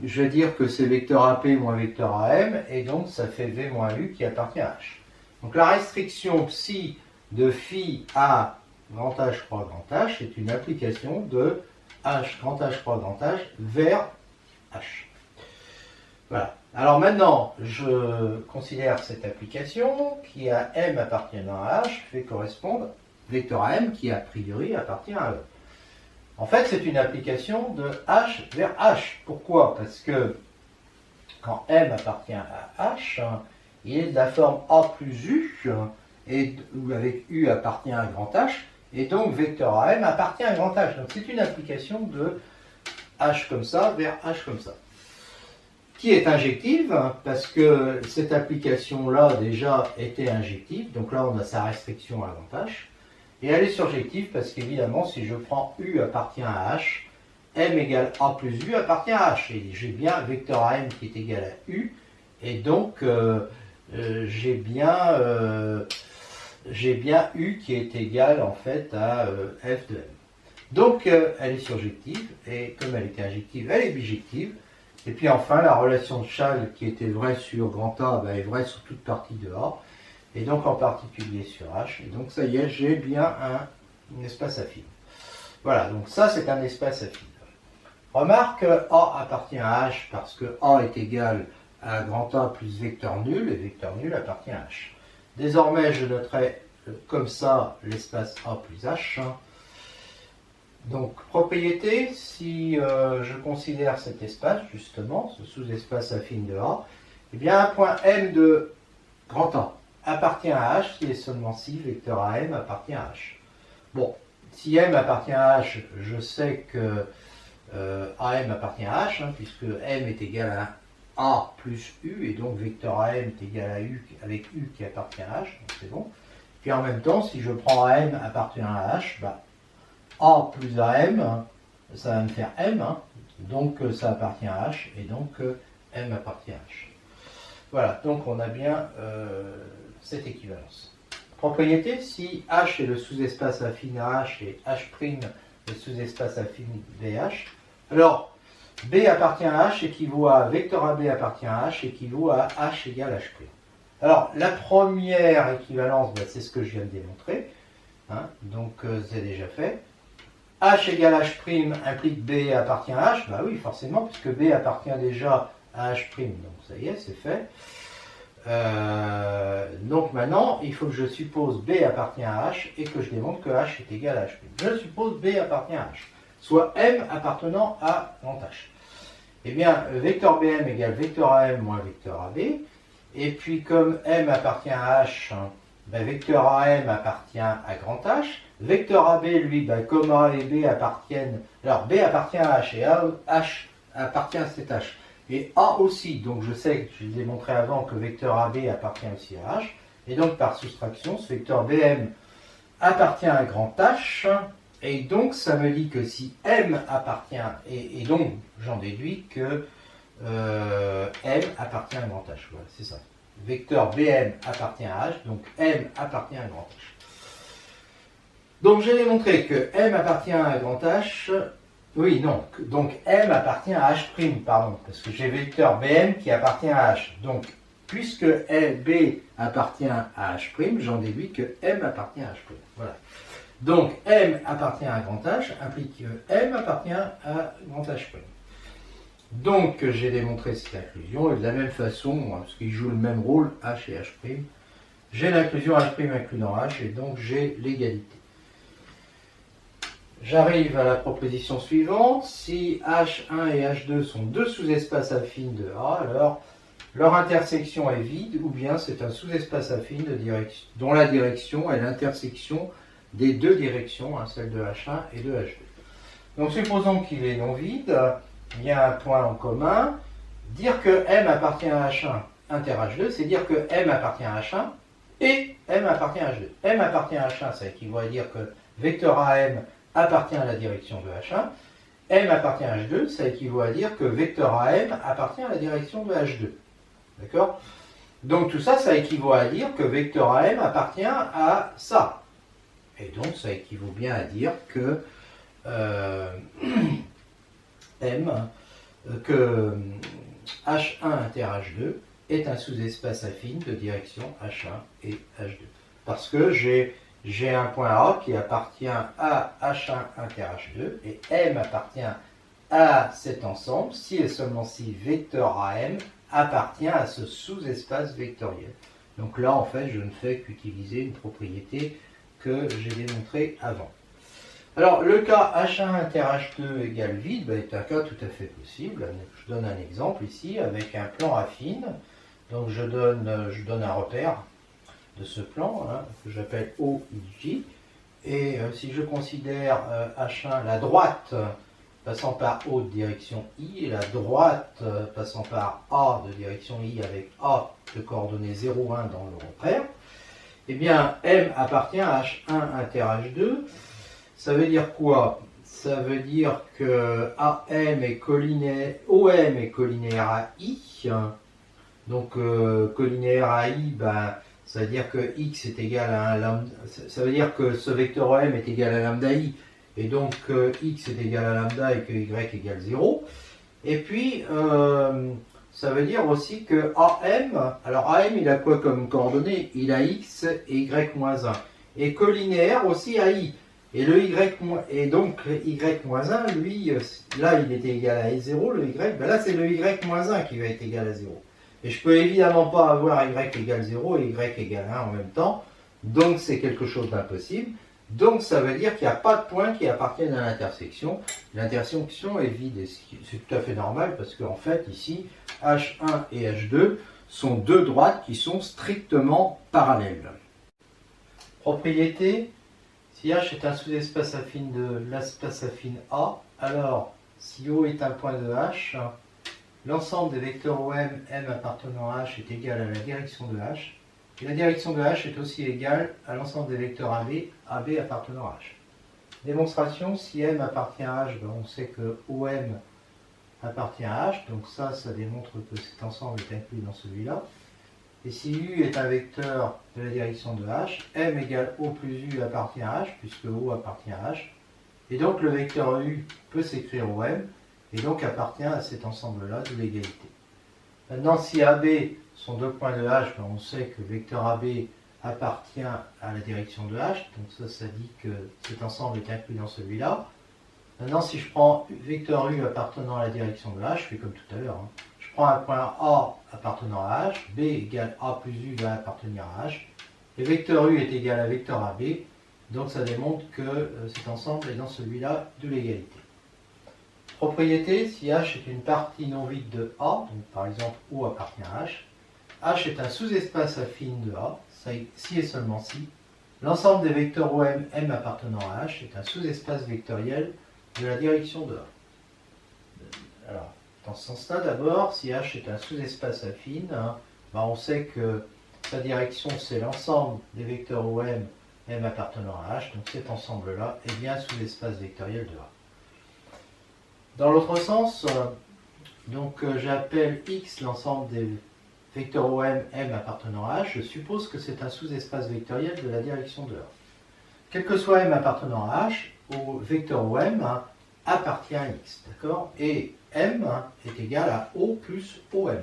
je vais dire que c'est vecteur AP moins vecteur AM, et donc ça fait V moins U qui appartient à H. Donc la restriction psi de phi à grand H croix grand H est une application de H grand H croix grand H vers H. Voilà. Alors maintenant, je considère cette application qui à M appartenant à H fait correspondre vecteur AM qui a priori appartient à E. En fait, c'est une application de H vers H. Pourquoi? Parce que quand M appartient à H, il est de la forme A plus U, et où avec U appartient à grand H, et donc vecteur AM appartient à grand H. Donc c'est une application de H comme ça vers H comme ça. Qui est injective, parce que cette application-là déjà était injective, donc là on a sa restriction à grand H. Et elle est surjective parce qu'évidemment, si je prends U appartient à H, M égale A plus U appartient à H. Et j'ai bien vecteur AM qui est égal à U. Et donc, j'ai bien U qui est égal en fait à F de M. Donc, elle est surjective. Et comme elle était injective, elle est bijective. Et puis enfin, la relation de Schall qui était vraie sur grand A est vraie sur toute partie de A. Et donc en particulier sur H. Et donc ça y est, j'ai bien un espace affine. Voilà, donc ça c'est un espace affine. Remarque, A appartient à H parce que A est égal à grand A plus vecteur nul, et vecteur nul appartient à H. Désormais, je noterai comme ça l'espace A plus H. Donc, propriété, si je considère cet espace, justement, ce sous-espace affine de A, eh bien un point M de grand A appartient à H si et seulement si vecteur AM appartient à H. Bon, si M appartient à H, je sais que AM appartient à H, puisque M est égal à A plus U, et donc vecteur AM est égal à U avec U qui appartient à H, donc c'est bon. Puis en même temps, si je prends AM appartenant à H, A plus AM, ça va me faire M, donc ça appartient à H, et donc M appartient à H. Voilà, donc on a bien cette équivalence. Propriété, si H est le sous-espace affine à H et H' le sous-espace affine BH, alors B appartient à H équivaut à vecteur AB appartient à H équivaut à H égale H'. Alors la première équivalence, c'est ce que je viens de démontrer, donc c'est déjà fait. H égale H' implique B appartient à H, oui forcément, puisque B appartient déjà à H', donc ça y est, c'est fait. Donc maintenant, il faut que je suppose B appartient à H et que je démontre que H est égal à H'. Je suppose B appartient à H, soit M appartenant à grand H. Eh bien, vecteur BM égale vecteur AM moins vecteur AB. Et puis, comme M appartient à H, vecteur AM appartient à grand H. Vecteur AB, lui, comme A et B appartiennent... Alors, B appartient à H et H appartient à cet H. Et A aussi, donc je sais, je l'ai démontré avant que vecteur AB appartient aussi à H, et donc par soustraction, ce vecteur BM appartient à grand H, et donc ça me dit que si M appartient, et donc j'en déduis que M appartient à grand H, voilà, c'est ça. Vecteur BM appartient à H, donc M appartient à grand H. Donc j'ai démontré que M appartient à grand H. Oui, non. Donc M appartient à H', pardon, parce que j'ai vecteur BM qui appartient à H. Donc, puisque B appartient à H', j'en déduis que M appartient à H'. Voilà. Donc M appartient à grand H implique que M appartient à grand H'. Donc j'ai démontré cette inclusion, et de la même façon, parce qu'ils jouent le même rôle, H et H', j'ai l'inclusion H' inclus dans H, et donc j'ai l'égalité. J'arrive à la proposition suivante. Si H1 et H2 sont deux sous-espaces affines de A, alors leur intersection est vide, ou bien c'est un sous-espace affine dont la direction est l'intersection des deux directions, celle de H1 et de H2. Donc supposons qu'il est non vide, il y a un point en commun. Dire que M appartient à H1 inter H2, c'est dire que M appartient à H1 et M appartient à H2. M appartient à H1, ça équivaut à dire que vecteur AM appartient à la direction de H1. M appartient à H2, ça équivaut à dire que vecteur AM appartient à la direction de H2. D'accord? Donc tout ça, ça équivaut à dire que vecteur AM appartient à ça. Et donc ça équivaut bien à dire que que H1 inter H2 est un sous-espace affine de direction H1 et H2. Parce que j'ai un point A qui appartient à H1 inter H2 et M appartient à cet ensemble si et seulement si vecteur AM appartient à ce sous-espace vectoriel. Donc là, en fait, je ne fais qu'utiliser une propriété que j'ai démontrée avant. Alors, le cas H1 inter H2 égale vide est un cas tout à fait possible. Je donne un exemple ici avec un plan affine. Donc, je donne un repère de ce plan que j'appelle OIJ. Et si je considère H1, la droite passant par O de direction I et la droite passant par A de direction I avec A de coordonnées 0, 1 dans le repère, eh bien, M appartient à H1 inter H2. Ça veut dire quoi? Ça veut dire que AM est collinaire, OM est collinaire à I. Donc, collinaire à I, ça veut dire que X est égal à un lambda. Ça veut dire que ce vecteur OM est égal à lambda I. Et donc, X est égal à lambda et que Y égale 0. Et puis, ça veut dire aussi que AM, alors AM, il a quoi comme coordonnées? Il a X et Y moins 1. Et collinéaire aussi à I. Et le Y, et donc Y-1, lui, là il était égal à 0, le Y, là c'est le Y-1 qui va être égal à 0. Et je peux évidemment pas avoir Y égale 0 et Y égale 1 en même temps, donc c'est quelque chose d'impossible. Donc ça veut dire qu'il n'y a pas de points qui appartiennent à l'intersection. L'intersection est vide, et c'est tout à fait normal parce qu'en fait ici, H1 et H2 sont deux droites qui sont strictement parallèles. Propriété. Si H est un sous-espace affine de l'espace affine A, alors si O est un point de H, l'ensemble des vecteurs OM, M appartenant à H est égal à la direction de H, et la direction de H est aussi égale à l'ensemble des vecteurs AB, AB appartenant à H. Démonstration, si M appartient à H, on sait que OM appartient à H, donc ça démontre que cet ensemble est inclus dans celui-là. Et si U est un vecteur de la direction de H, M égale O plus U appartient à H, puisque O appartient à H. Et donc le vecteur U peut s'écrire OM, et donc appartient à cet ensemble-là de l'égalité. Maintenant, si AB sont deux points de H, on sait que vecteur AB appartient à la direction de H, donc ça dit que cet ensemble est inclus dans celui-là. Maintenant, si je prends vecteur U appartenant à la direction de H, je fais comme tout à l'heure. Je prends un point A appartenant à H, B égale A plus U va appartenir à H, et vecteur U est égal à vecteur AB, donc ça démontre que cet ensemble est dans celui-là de l'égalité. Propriété, si H est une partie non vide de A, donc par exemple O appartient à H, H est un sous-espace affine de A, si et seulement si, l'ensemble des vecteurs OM, M appartenant à H est un sous-espace vectoriel de la direction de A. Alors, dans ce sens-là, d'abord, si H est un sous-espace affine, on sait que sa direction, c'est l'ensemble des vecteurs OM, M appartenant à H, donc cet ensemble-là est bien sous-espace vectoriel de A. Dans l'autre sens, j'appelle X l'ensemble des vecteurs OM, M appartenant à H, je suppose que c'est un sous-espace vectoriel de la direction de A. Quel que soit M appartenant à H, au vecteur OM appartient à X, d'accord? Et M est égal à O plus OM.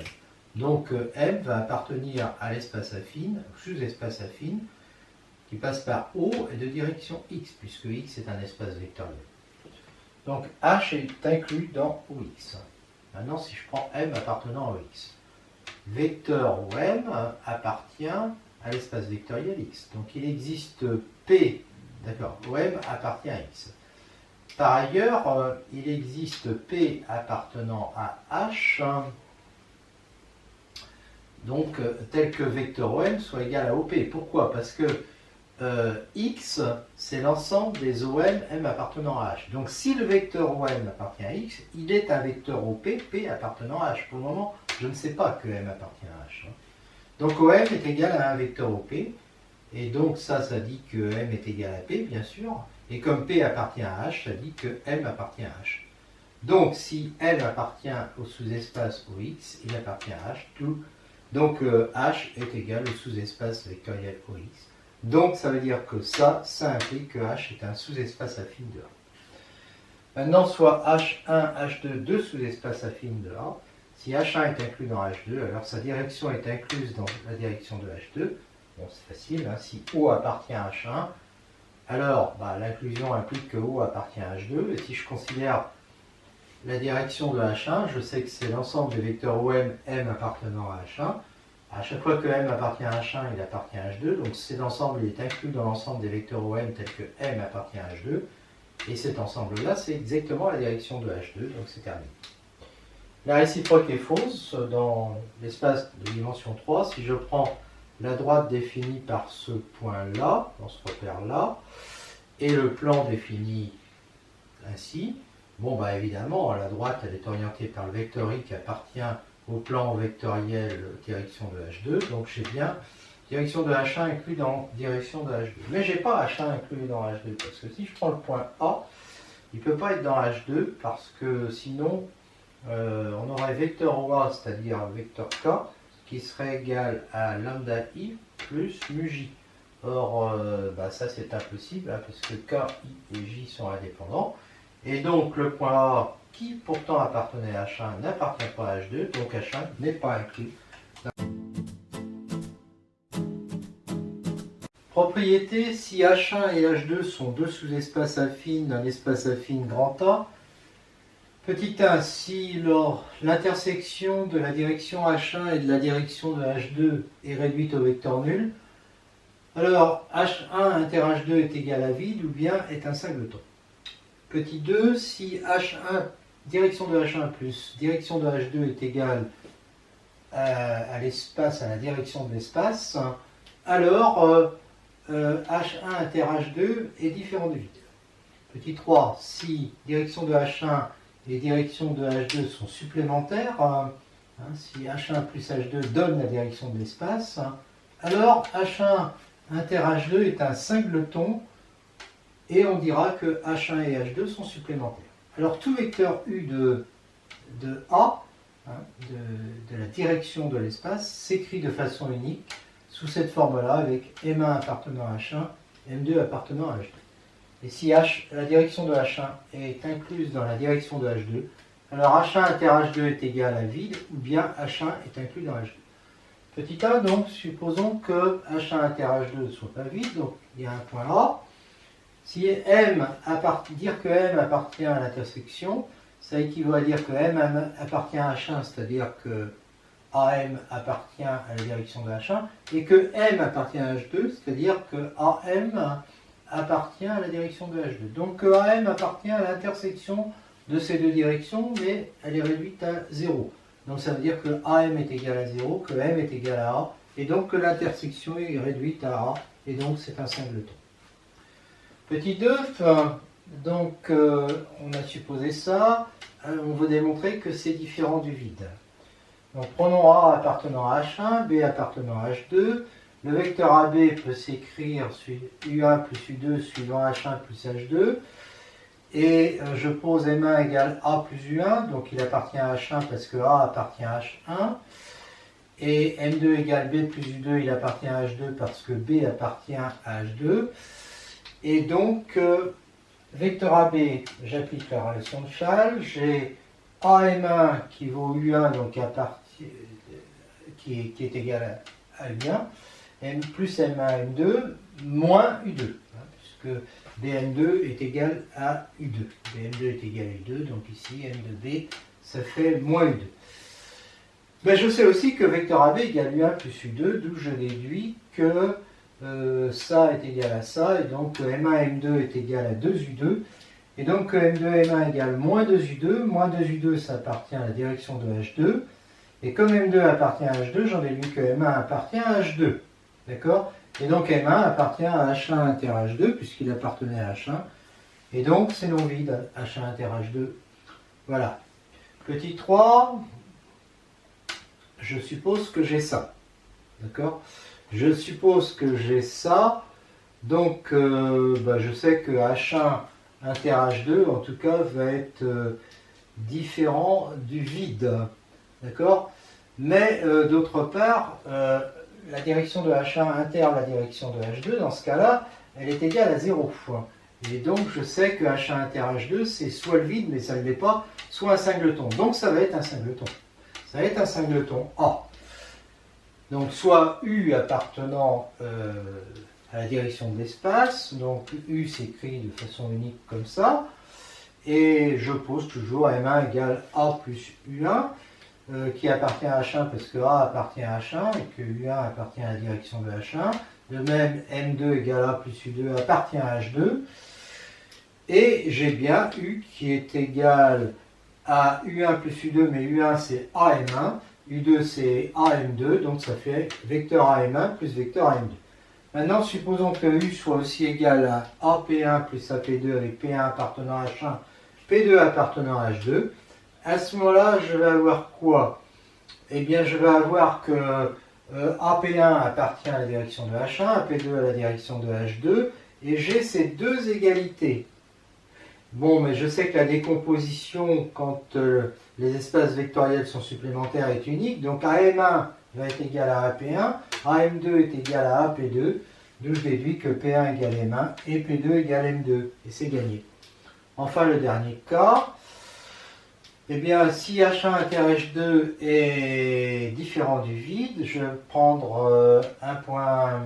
Donc M va appartenir à l'espace affine, sous-espace affine, qui passe par O et de direction X, puisque X est un espace vectoriel. Donc H est inclus dans OX. Maintenant, si je prends M appartenant à X, vecteur OM appartient à l'espace vectoriel X. Donc il existe P, d'accord, OM appartient à X. Par ailleurs, il existe P appartenant à H, donc tel que vecteur OM soit égal à OP. Pourquoi? Parce que X, c'est l'ensemble des OM M appartenant à H. Donc si le vecteur OM appartient à X, il est un vecteur OP, P appartenant à H. Pour le moment, je ne sais pas que M appartient à H. Donc OM est égal à un vecteur OP, et donc ça dit que M est égal à P, bien sûr, et comme P appartient à H, ça dit que M appartient à H. Donc si M appartient au sous-espace OX, il appartient à H, donc H est égal au sous-espace vectoriel OX. Donc ça veut dire que ça implique que H est un sous-espace affine de A. Maintenant, soit H1, H2, deux sous-espaces affines de A. Si H1 est inclus dans H2, alors sa direction est incluse dans la direction de H2. Bon, c'est facile, hein. Si O appartient à H1, alors l'inclusion implique que O appartient à H2. Et si je considère la direction de H1, je sais que c'est l'ensemble des vecteurs OM M appartenant à H1. À chaque fois que M appartient à H1, il appartient à H2. Donc cet ensemble il est inclus dans l'ensemble des vecteurs OM tels que M appartient à H2. Et cet ensemble-là, c'est exactement la direction de H2. Donc c'est terminé. La réciproque est fausse dans l'espace de dimension 3. Si je prends la droite définie par ce point-là, dans ce repère-là, et le plan défini ainsi, bon, évidemment, la droite, elle est orientée par le vecteur I qui appartient au plan vectoriel direction de H2. Donc j'ai bien direction de H1 inclus dans direction de H2. Mais je n'ai pas H1 inclus dans H2, parce que si je prends le point A, il ne peut pas être dans H2, parce que sinon, on aurait vecteur OA, c'est-à-dire vecteur K, qui serait égal à lambda I plus mu J. Or, ça c'est impossible, hein, parce que K, I et J sont indépendants. Et donc le point A, qui pourtant appartenait à H1, n'appartient pas à H2, donc H1 n'est pas inclus. Propriété, si H1 et H2 sont deux sous-espaces affines d'un espace affine grand A, petit 1, si l'intersection de la direction H1 et de la direction de H2 est réduite au vecteur nul, alors H1 inter H2 est égal à vide ou bien est un singleton. Petit 2, si H1, direction de H1 plus direction de H2 est égale à l'espace, à la direction de l'espace, alors H1 inter H2 est différent du vide. Petit 3, si direction de H1 et direction de H2 sont supplémentaires, si H1 plus H2 donne la direction de l'espace, alors H1 inter H2 est un singleton et on dira que H1 et H2 sont supplémentaires. Alors tout vecteur U de A, de la direction de l'espace, s'écrit de façon unique sous cette forme-là avec M1 appartenant à H1, M2 appartenant à H2. Et si la direction de H1 est incluse dans la direction de H2, alors H1 inter H2 est égal à vide, ou bien H1 est inclus dans H2. Petit a, donc, supposons que H1 inter H2 ne soit pas vide, donc il y a un point A. Si dire que M appartient à l'intersection, ça équivaut à dire que M appartient à H1, c'est-à-dire que AM appartient à la direction de H1, et que M appartient à H2, c'est-à-dire que AM appartient à la direction de H2. Donc AM appartient à l'intersection de ces deux directions, mais elle est réduite à 0. Donc ça veut dire que AM est égal à 0, que M est égal à A, et donc que l'intersection est réduite à A, et donc c'est un singleton. Petit 2, donc on a supposé ça, on veut démontrer que c'est différent du vide. Donc prenons A appartenant à H1, B appartenant à H2. Le vecteur AB peut s'écrire U1 plus U2 suivant H1 plus H2. Et je pose M1 égale A plus U1, donc il appartient à H1 parce que A appartient à H1. Et M2 égale B plus U2, il appartient à H2 parce que B appartient à H2. Et donc, vecteur AB, j'applique la relation de Schall. J'ai AM1 qui vaut U1, donc qui est égal à U1, M plus M1, M2, moins U2, puisque BM2 est égal à U2. BM2 est égal à U2, donc ici M2B, ça fait moins U2. Ben, je sais aussi que vecteur AB égale U1 plus U2, d'où je déduis que ça est égal à ça, et donc M1 M2 est égal à 2U2, et donc M2 M1 égale moins 2U2, moins 2U2 ça appartient à la direction de H2, et comme M2 appartient à H2, j'en déduis que M1 appartient à H2, d'accord? Et donc M1 appartient à H1 inter H2, puisqu'il appartenait à H1, et donc c'est non vide, H1 inter H2, voilà. Petit 3, je suppose que j'ai ça, d'accord? Je suppose que j'ai ça, donc je sais que H1 inter H2, en tout cas, va être différent du vide, d'accord? Mais d'autre part, la direction de H1 inter la direction de H2, dans ce cas-là, elle est égale à 0. Et donc je sais que H1 inter H2, c'est soit le vide, mais ça ne l'est pas, soit un singleton. Donc ça va être un singleton. Ça va être un singleton A. Donc soit U appartenant à la direction de l'espace, donc U s'écrit de façon unique comme ça, et je pose toujours M1 égale A plus U1, qui appartient à H1 parce que A appartient à H1 et que U1 appartient à la direction de H1. De même, M2 égale A plus U2 appartient à H2. Et j'ai bien U qui est égal à U1 plus U2, mais U1 c'est AM1, U2 c'est AM2, donc ça fait vecteur AM1 plus vecteur AM2. Maintenant, supposons que U soit aussi égal à AP1 plus AP2 avec P1 appartenant à H1, P2 appartenant à H2. À ce moment-là, je vais avoir quoi? Eh bien, je vais avoir que AP1 appartient à la direction de H1, AP2 à la direction de H2, et j'ai ces deux égalités. Bon, mais je sais que la décomposition, quand les espaces vectoriels sont supplémentaires, est unique. Donc AM1 va être égal à AP1, AM2 est égal à AP2, d'où je déduis que P1 égale M1 et P2 égale M2, et c'est gagné. Enfin, le dernier cas, eh bien, si H1 inter H2 est différent du vide, je vais prendre un point,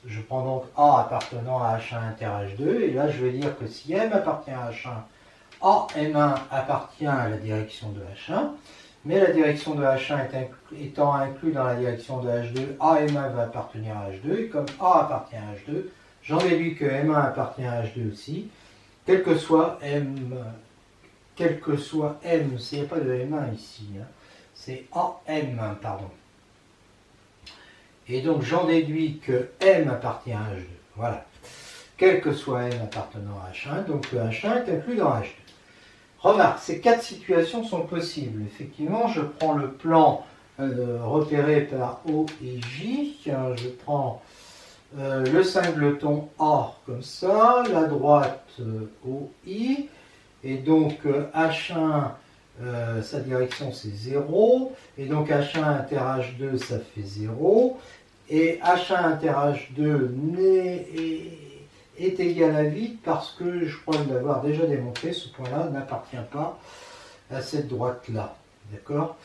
je prends donc A appartenant à H1 inter H2, et là je vais dire que si M appartient à H1, A M1 appartient à la direction de H1, mais la direction de H1 étant inclus dans la direction de H2, A M1 va appartenir à H2, et comme A appartient à H2, j'en déduis que M1 appartient à H2 aussi, quel que soit M, il n'y a pas de M1 ici, hein, c'est AM, pardon. Et donc j'en déduis que M appartient à H2, voilà. Quel que soit M appartenant à H1, donc le H1 est inclus dans H2. Remarque, ces quatre situations sont possibles. Effectivement, je prends le plan repéré par O et J, je prends le singleton A comme ça, la droite OI, et donc H1, sa direction c'est 0, et donc H1 inter H2 ça fait 0, et H1 inter H2 est égal à vide parce que je crois l'avoir déjà démontré, ce point-là n'appartient pas à cette droite-là. D'accord?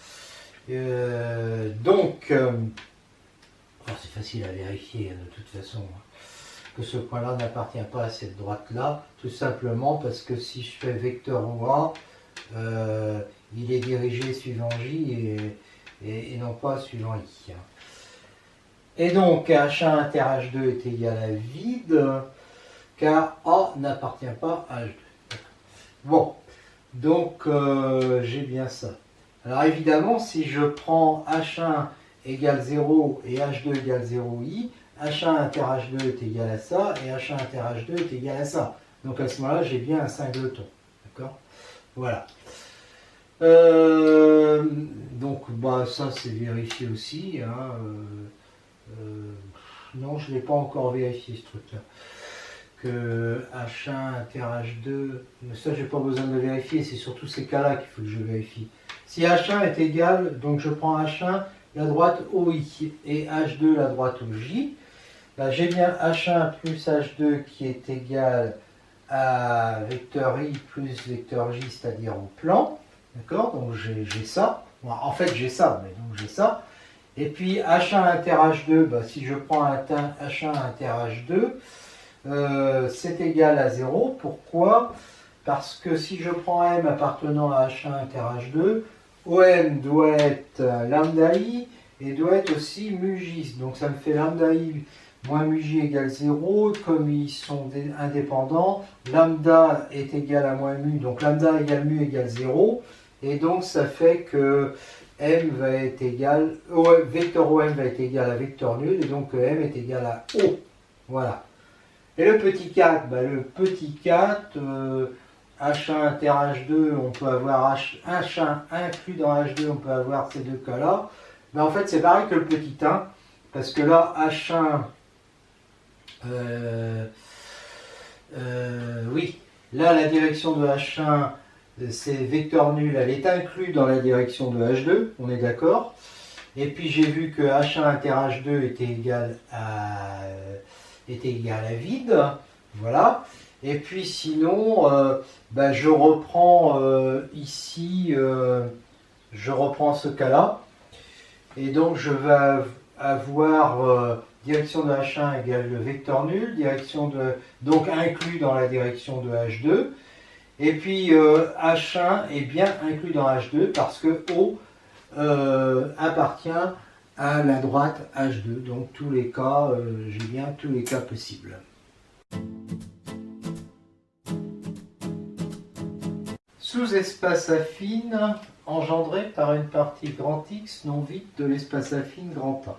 C'est facile à vérifier de toute façon, que ce point-là n'appartient pas à cette droite-là, tout simplement parce que si je fais vecteur OA, il est dirigé suivant J et non pas suivant I. Et donc H1 inter H2 est égal à vide, car A n'appartient pas à H2. Bon, donc j'ai bien ça. Alors évidemment, si je prends H1 égale 0 et H2 égale 0i, H1 inter H2 est égal à ça, et H1 inter H2 est égal à ça. Donc à ce moment-là, j'ai bien un singleton. D'accord? Voilà. Donc ça c'est vérifié aussi. Hein, non, je ne l'ai pas encore vérifié ce truc-là. Que H1 inter H2, mais ça j'ai pas besoin de le vérifier, c'est surtout ces cas-là qu'il faut que je vérifie. Si H1 est égal, donc je prends H1, la droite OI, et H2, la droite OJ, j'ai bien H1 plus H2 qui est égal à vecteur I plus vecteur J, c'est-à-dire au plan. D'accord? Donc j'ai ça. Bon, en fait j'ai ça, mais donc j'ai ça. Et puis H1 inter H2, si je prends H1 inter H2, c'est égal à 0. Pourquoi? Parce que si je prends M appartenant à H1 inter H2, OM doit être lambda I et doit être aussi mu J. Donc ça me fait lambda I moins mu J égale 0. Comme ils sont indépendants, lambda est égal à moins mu. Donc lambda égale mu égale 0. Et donc ça fait que M va être égal, vecteur OM va être égal à vecteur nul. Et donc M est égal à O. Voilà. Et le petit 4, le petit 4, H1 inter H2, on peut avoir H1 inclus dans H2, on peut avoir ces deux cas-là. Mais en fait, c'est pareil que le petit 1, parce que là, H1, oui, là, la direction de H1, c'est vecteur nul, elle est inclue dans la direction de H2, on est d'accord. Et puis, j'ai vu que H1 inter H2 était égal à vide, voilà. Et puis sinon, je reprends ici, je reprends ce cas-là. Et donc je vais avoir direction de H1 égale le vecteur nul, donc inclus dans la direction de H2. Et puis H1 est bien inclus dans H2 parce que O appartient à la droite H2. Donc tous les cas, j'ai bien tous les cas possibles. Sous-espace affine engendré par une partie grand X non vide de l'espace affine grand A.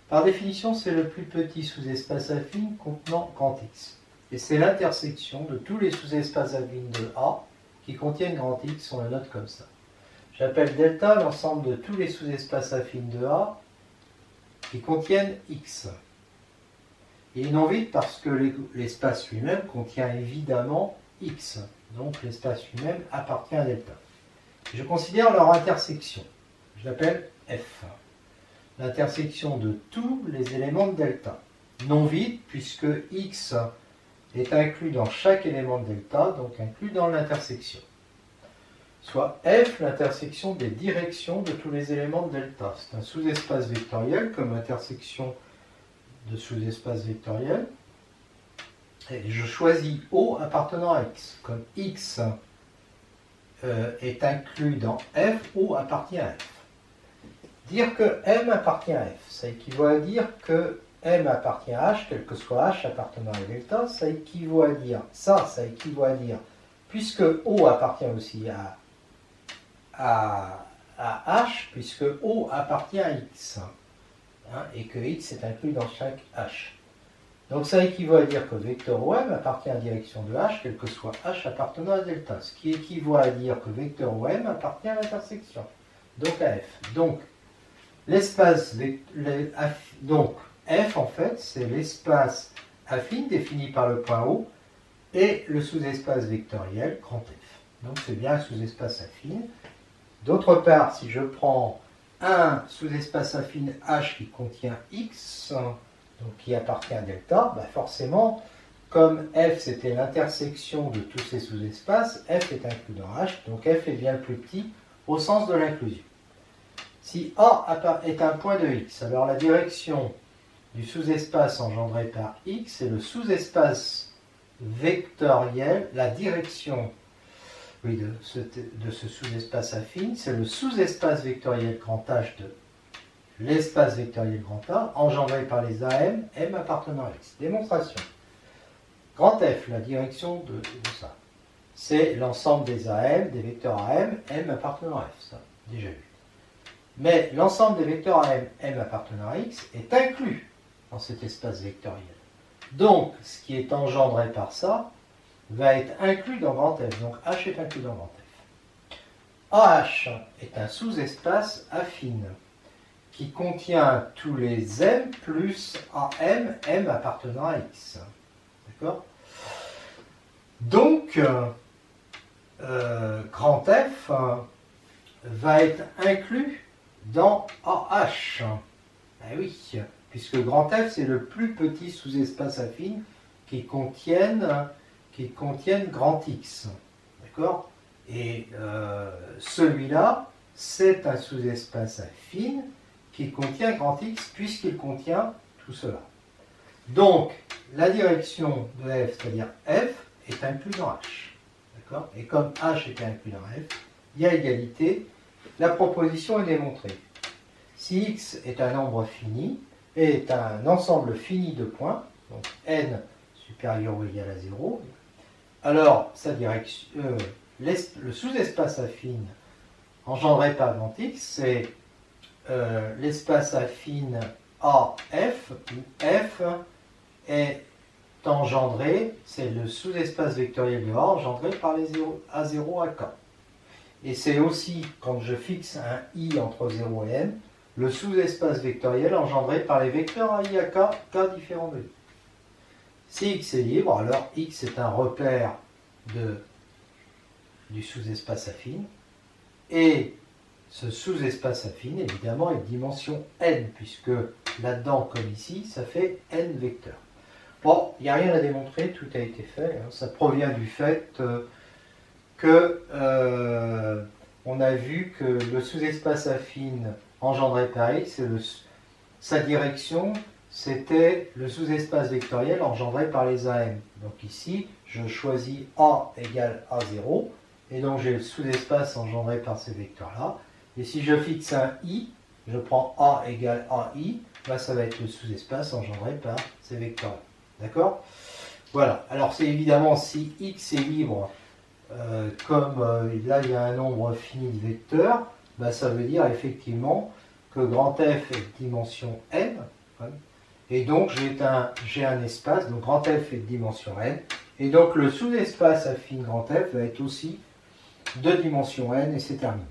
Par définition, c'est le plus petit sous-espace affine contenant grand X. Et c'est l'intersection de tous les sous-espaces affines de A qui contiennent grand X, on le note comme ça. J'appelle delta l'ensemble de tous les sous-espaces affines de A qui contiennent X. Il est non vide parce que l'espace lui-même contient évidemment X. Donc l'espace lui-même appartient à delta. Je considère leur intersection. Je l'appelle F. L'intersection de tous les éléments de delta. Non vide puisque X est inclus dans chaque élément de delta, donc inclus dans l'intersection. Soit F, l'intersection des directions de tous les éléments de delta. C'est un sous-espace vectoriel comme intersection de sous-espace vectoriel. Et je choisis O appartenant à X. Comme X est inclus dans F, O appartient à F. Dire que M appartient à F, ça équivaut à dire que M appartient à H, quel que soit H appartenant à delta, ça équivaut à dire, puisque O appartient aussi à H, puisque O appartient à X, et que X est inclus dans chaque H. Donc ça équivaut à dire que vecteur OM appartient à la direction de H, quel que soit H appartenant à delta, ce qui équivaut à dire que vecteur OM appartient à l'intersection, donc à F. Donc, donc F en fait, c'est l'espace affine défini par le point O et le sous-espace vectoriel grand F. Donc c'est bien un sous-espace affine. D'autre part, si je prends un sous-espace affine H qui contient X, donc qui appartient à delta, forcément, comme F c'était l'intersection de tous ces sous-espaces, F est inclus dans H, donc F est bien le plus petit au sens de l'inclusion. Si A est un point de X, alors la direction du sous-espace engendré par X est le sous-espace vectoriel, la direction de ce sous-espace affine, c'est le sous-espace vectoriel grand H de l'espace vectoriel grand A, engendré par les AM, M appartenant à X. Démonstration. Grand F, la direction de ça, c'est l'ensemble des AM, des vecteurs AM, M appartenant à F, ça, déjà vu. Mais l'ensemble des vecteurs AM, M appartenant à X, est inclus dans cet espace vectoriel. Donc, ce qui est engendré par ça va être inclus dans grand F. Donc, H est inclus dans grand F. AH est un sous-espace affine qui contient tous les M plus AM, M appartenant à X. D'accord ? Donc, grand F va être inclus dans AH. Eh oui, puisque grand F, c'est le plus petit sous-espace affine qui contienne grand X. D'accord ? Et celui-là, c'est un sous-espace affine qui contient grand X puisqu'il contient tout cela. Donc, la direction de F, c'est-à-dire F, est inclus dans H. D'accord ? Et comme H est inclus dans F, il y a égalité la proposition est démontrée. Si x est un nombre fini, et est un ensemble fini de points, donc n supérieur ou égal à 0, alors sa direction, le sous-espace affine engendré par grand x, c'est l'espace affine AF, où F est engendré, c'est le sous-espace vectoriel de A engendré par les A0 à K. Et c'est aussi, quand je fixe un I entre 0 et N, le sous-espace vectoriel engendré par les vecteurs AI à K, K différents de I. Si X est libre, alors X est un repère du sous-espace affine, et ce sous-espace affine, évidemment, est de dimension n, puisque là-dedans, comme ici, ça fait n vecteurs. Bon, il n'y a rien à démontrer, tout a été fait. Hein. Ça provient du fait que on a vu que le sous-espace affine engendré par x, sa direction, c'était le sous-espace vectoriel engendré par les AM. Donc ici, je choisis A égale A0, et donc j'ai le sous-espace engendré par ces vecteurs-là. Et si je fixe un I, je prends A égale AI, là ça va être le sous-espace engendré par ces vecteurs-là. D'accord? Voilà. Alors c'est évidemment si X est libre, comme là il y a un nombre fini de vecteurs, bah, ça veut dire effectivement que grand F est de dimension n, hein, et donc j'ai un espace, donc grand F est de dimension n, et donc le sous-espace affine grand F va être aussi de dimension n, et c'est terminé.